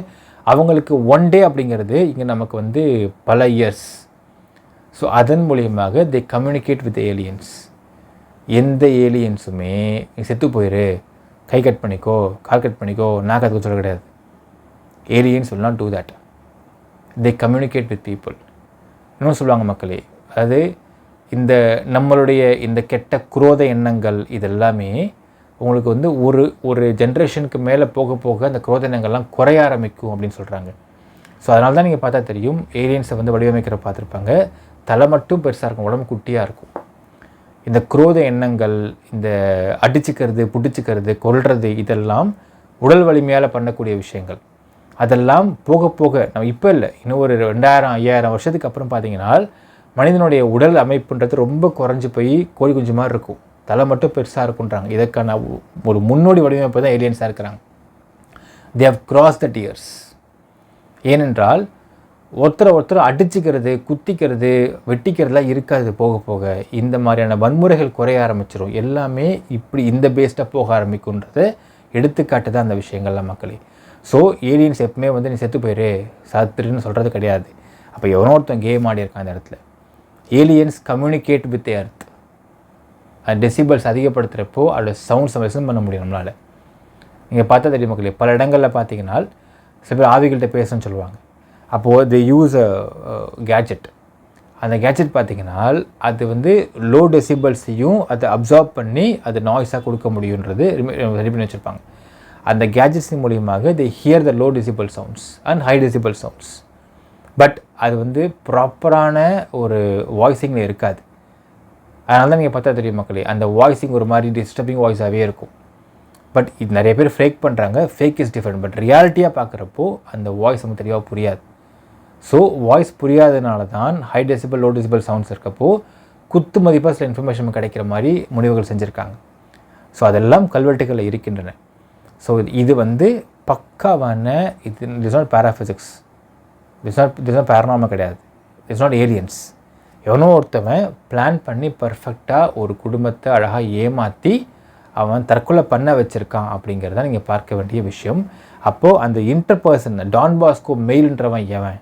அவங்களுக்கு 1 டே அப்படிங்கிறது இங்கே நமக்கு பல இயர்ஸ். ஸோ அதன் மூலியமாக தே கம்யூனிகேட் வித் ஏலியன்ஸ். எந்த ஏலியன்ஸுமே நீ செத்து போயிரு, கை கட் பண்ணிக்கோ, கால் கட் பண்ணிக்கோ, நான் கற்றுக்க சொல்ல கிடையாது. Aliens will not do that. they communicate with people. இன்னும் சொல்லுவாங்க மக்களே, அதாவது இந்த நம்மளுடைய இந்த கெட்ட குரோத எண்ணங்கள் இதெல்லாமே உங்களுக்கு ஒரு ஜென்ரேஷனுக்கு மேலே போக போக அந்த குரோத எண்ணங்கள்லாம் குறைய ஆரம்பிக்கும் அப்படின்னு சொல்கிறாங்க. ஸோ அதனால தான் நீங்கள் பார்த்தா தெரியும், ஏலியன்ஸை வடிவமைக்கிற பார்த்துருப்பாங்க, தலை மட்டும் பெருசாக இருக்கும், உடம்பு குட்டியாக இருக்கும். இந்த குரோத எண்ணங்கள், இந்த அடிச்சுக்கிறது, புடிச்சுக்கிறது, கொல்றது, இதெல்லாம் உடல் வலிமையால் பண்ணக்கூடிய விஷயங்கள். அதெல்லாம் போக போக, நம்ம இப்போ இல்லை, இன்னும் ஒரு 2000-5000 வருஷத்துக்கு அப்புறம் பார்த்தீங்கன்னா மனிதனுடைய உடல் அமைப்புன்றது ரொம்ப குறைஞ்சி போய் கோழி குஞ்சு மாதிரி இருக்கும், தலை மட்டும் பெருசாக இருக்குன்றாங்க. இதற்கான ஒரு முன்னோடி வடிவமைப்பு தான் ஏலியன்ஸாக இருக்கிறாங்க. they have crossed the years. ஏனென்றால் ஒருத்தரை அடிச்சுக்கிறது, குத்திக்கிறது, வெட்டிக்கிறதுலாம் இருக்காது. போக போக இந்த மாதிரியான வன்முறைகள் குறைய ஆரம்பிச்சிடும். எல்லாமே இப்படி இந்த பேஸ்டாக போக ஆரம்பிக்குன்றதை எடுத்துக்காட்டு தான் அந்த விஷயங்கள்லாம் மக்களே. ஸோ ஏலியன்ஸ் எப்பவுமே நீ செத்து போயிரு, சாத்துருன்னு சொல்கிறது கிடையாது. அப்போ எவனோ ஒருத்தன் கேம் ஆடி இருக்கான் அந்த இடத்துல. Aliens communicate with earth. Decibels அதிகப்படுத்துகிறப்போ அதோட சவுண்ட்ஸ் லிசன் பண்ண முடியும் நம்மளால். நீங்கள் பார்த்தா தெரியும் மக்களே, பல இடங்களில் பார்த்தீங்கன்னா சில பேர் ஆவிகள்கிட்ட பேசணும்னு சொல்லுவாங்க. அப்போது தி யூஸ் அ கேட்ஜெட். அந்த கேட்ஜெட் பார்த்திங்கன்னா அது லோ டெசிபல்ஸையும் அதை அப்சார்ப் பண்ணி அது நாய்ஸாக கொடுக்க முடியுன்றது ரெடி பண்ணி வச்சுருப்பாங்க. அந்த கேட்ஜெட்ஸின் மூலியமாக they hear the low decibel sounds and high decibel sounds. But அது ப்ராப்பரான ஒரு வாய்ஸிங்கில் இருக்காது. அதனால தான் நீங்கள் பார்த்தா தெரியும் மக்களே, அந்த வாய்ஸிங் ஒரு மாதிரி டிஸ்டர்பிங் வாய்ஸாகவே இருக்கும். பட் இது நிறைய பேர் ஃபேக் பண்ணுறாங்க. Fake is different. பட் ரியாலிட்டியாக பார்க்குறப்போ அந்த வாய்ஸ் நமக்கு தெளிவாக புரியாது. ஸோ வாய்ஸ் புரியாதனால தான் high decibel low decibel sounds இருக்கப்போ குத்து மதிப்பாக சில இன்ஃபர்மேஷன் கிடைக்கிற மாதிரி முடிவுகள் செஞ்சுருக்காங்க. ஸோ அதெல்லாம் கல்வெட்டுகளில் இருக்கின்றன. ஸோ இது பக்காவான it's not paraphysics, it's not paranormal கிடையாது, இட்ஸ் நாட் ஏலியன்ஸ். எவனோ ஒருத்தவன் பிளான் பண்ணி பர்ஃபெக்டாக ஒரு குடும்பத்தை அழகாக ஏமாற்றி அவன் தற்கொலை பண்ண வச்சுருக்கான் அப்படிங்கிறத நீங்கள் பார்க்க வேண்டிய விஷயம். அப்போது அந்த இன்டர்பர்சன் டான் பாஸ்கோ மெயில்ன்றவன் எவன்?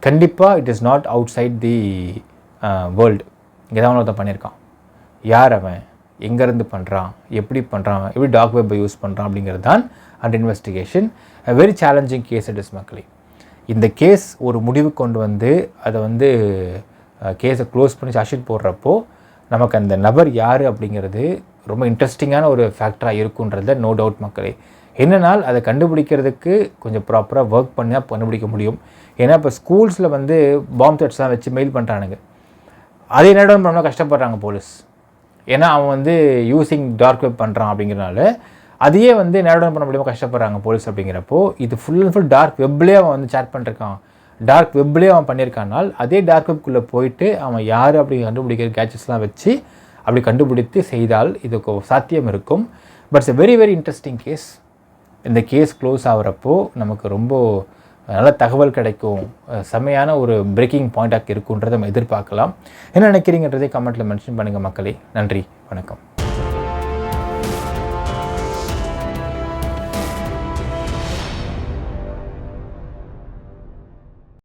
கண்டிப்பாக it is not outside the world. இங்கே தான் ஒருத்தன் பண்ணியிருக்கான். யார் அவன், எங்கேருந்து பண்ணுறான், எப்படி பண்ணுறான், எப்படி டார்க் வெப்பை யூஸ் பண்ணுறான் அப்படிங்கிறது தான் அந்த investigation. Very challenging case it is மக்களே. இந்த கேஸ் ஒரு முடிவு கொண்டு வந்து அதை வந்து கேஸை க்ளோஸ் பண்ணி சார்ஜ்ஷீட் போடுறப்போ நமக்கு அந்த நபர் யார் அப்படிங்கிறது ரொம்ப இன்ட்ரெஸ்டிங்கான ஒரு ஃபேக்டராக இருக்குன்றத நோ டவுட் மக்களே. என்னென்னால் அதை கண்டுபிடிக்கிறதுக்கு கொஞ்சம் ப்ராப்பராக ஒர்க் பண்ணி தான் கண்டுபிடிக்க முடியும். ஏன்னா இப்போ ஸ்கூல்ஸில் வந்து பாம்பு த்ரெட்ஸ்லாம் வச்சு மெயில் பண்ணுறானுங்க. அதே நேரம் பண்ணால் கஷ்டப்படுறாங்க போலீஸ். ஏன்னா அவன் வந்து யூஸிங் டார்க் வெப் பண்ணுறான் அப்படிங்கிறனால அதையே வந்து நேரம் பண்ண முடியாமல் கஷ்டப்படுறாங்க போலீஸ். அப்படிங்கிறப்போ இது ஃபுல் அண்ட் ஃபுல் டார்க் வெப்லேயே அவன் வந்து சேட் பண்ணிருக்கான், டார்க் வெப்லேயே அவன் பண்ணியிருக்கானால் அதே டார்க் வெப்குள்ளே போயிட்டு அவன் யார் அப்படி கண்டுபிடிக்கிற கேட்சஸ்லாம் வச்சு அப்படி கண்டுபிடித்து செய்தால் இதுக்கு சாத்தியம் இருக்கும். But it's a very very interesting case. இந்த கேஸ் க்ளோஸ் ஆகிறப்போ நமக்கு ரொம்ப நல்ல தகவல் கிடைக்கும், செம்மையான ஒரு பிரேக்கிங் பாயிண்டாக இருக்குன்றதை நம்ம எதிர்பார்க்கலாம். என்ன நினைக்கிறீங்கன்றதை கமெண்ட்டில் மென்ஷன் பண்ணுங்கள் மக்களே. நன்றி, வணக்கம்.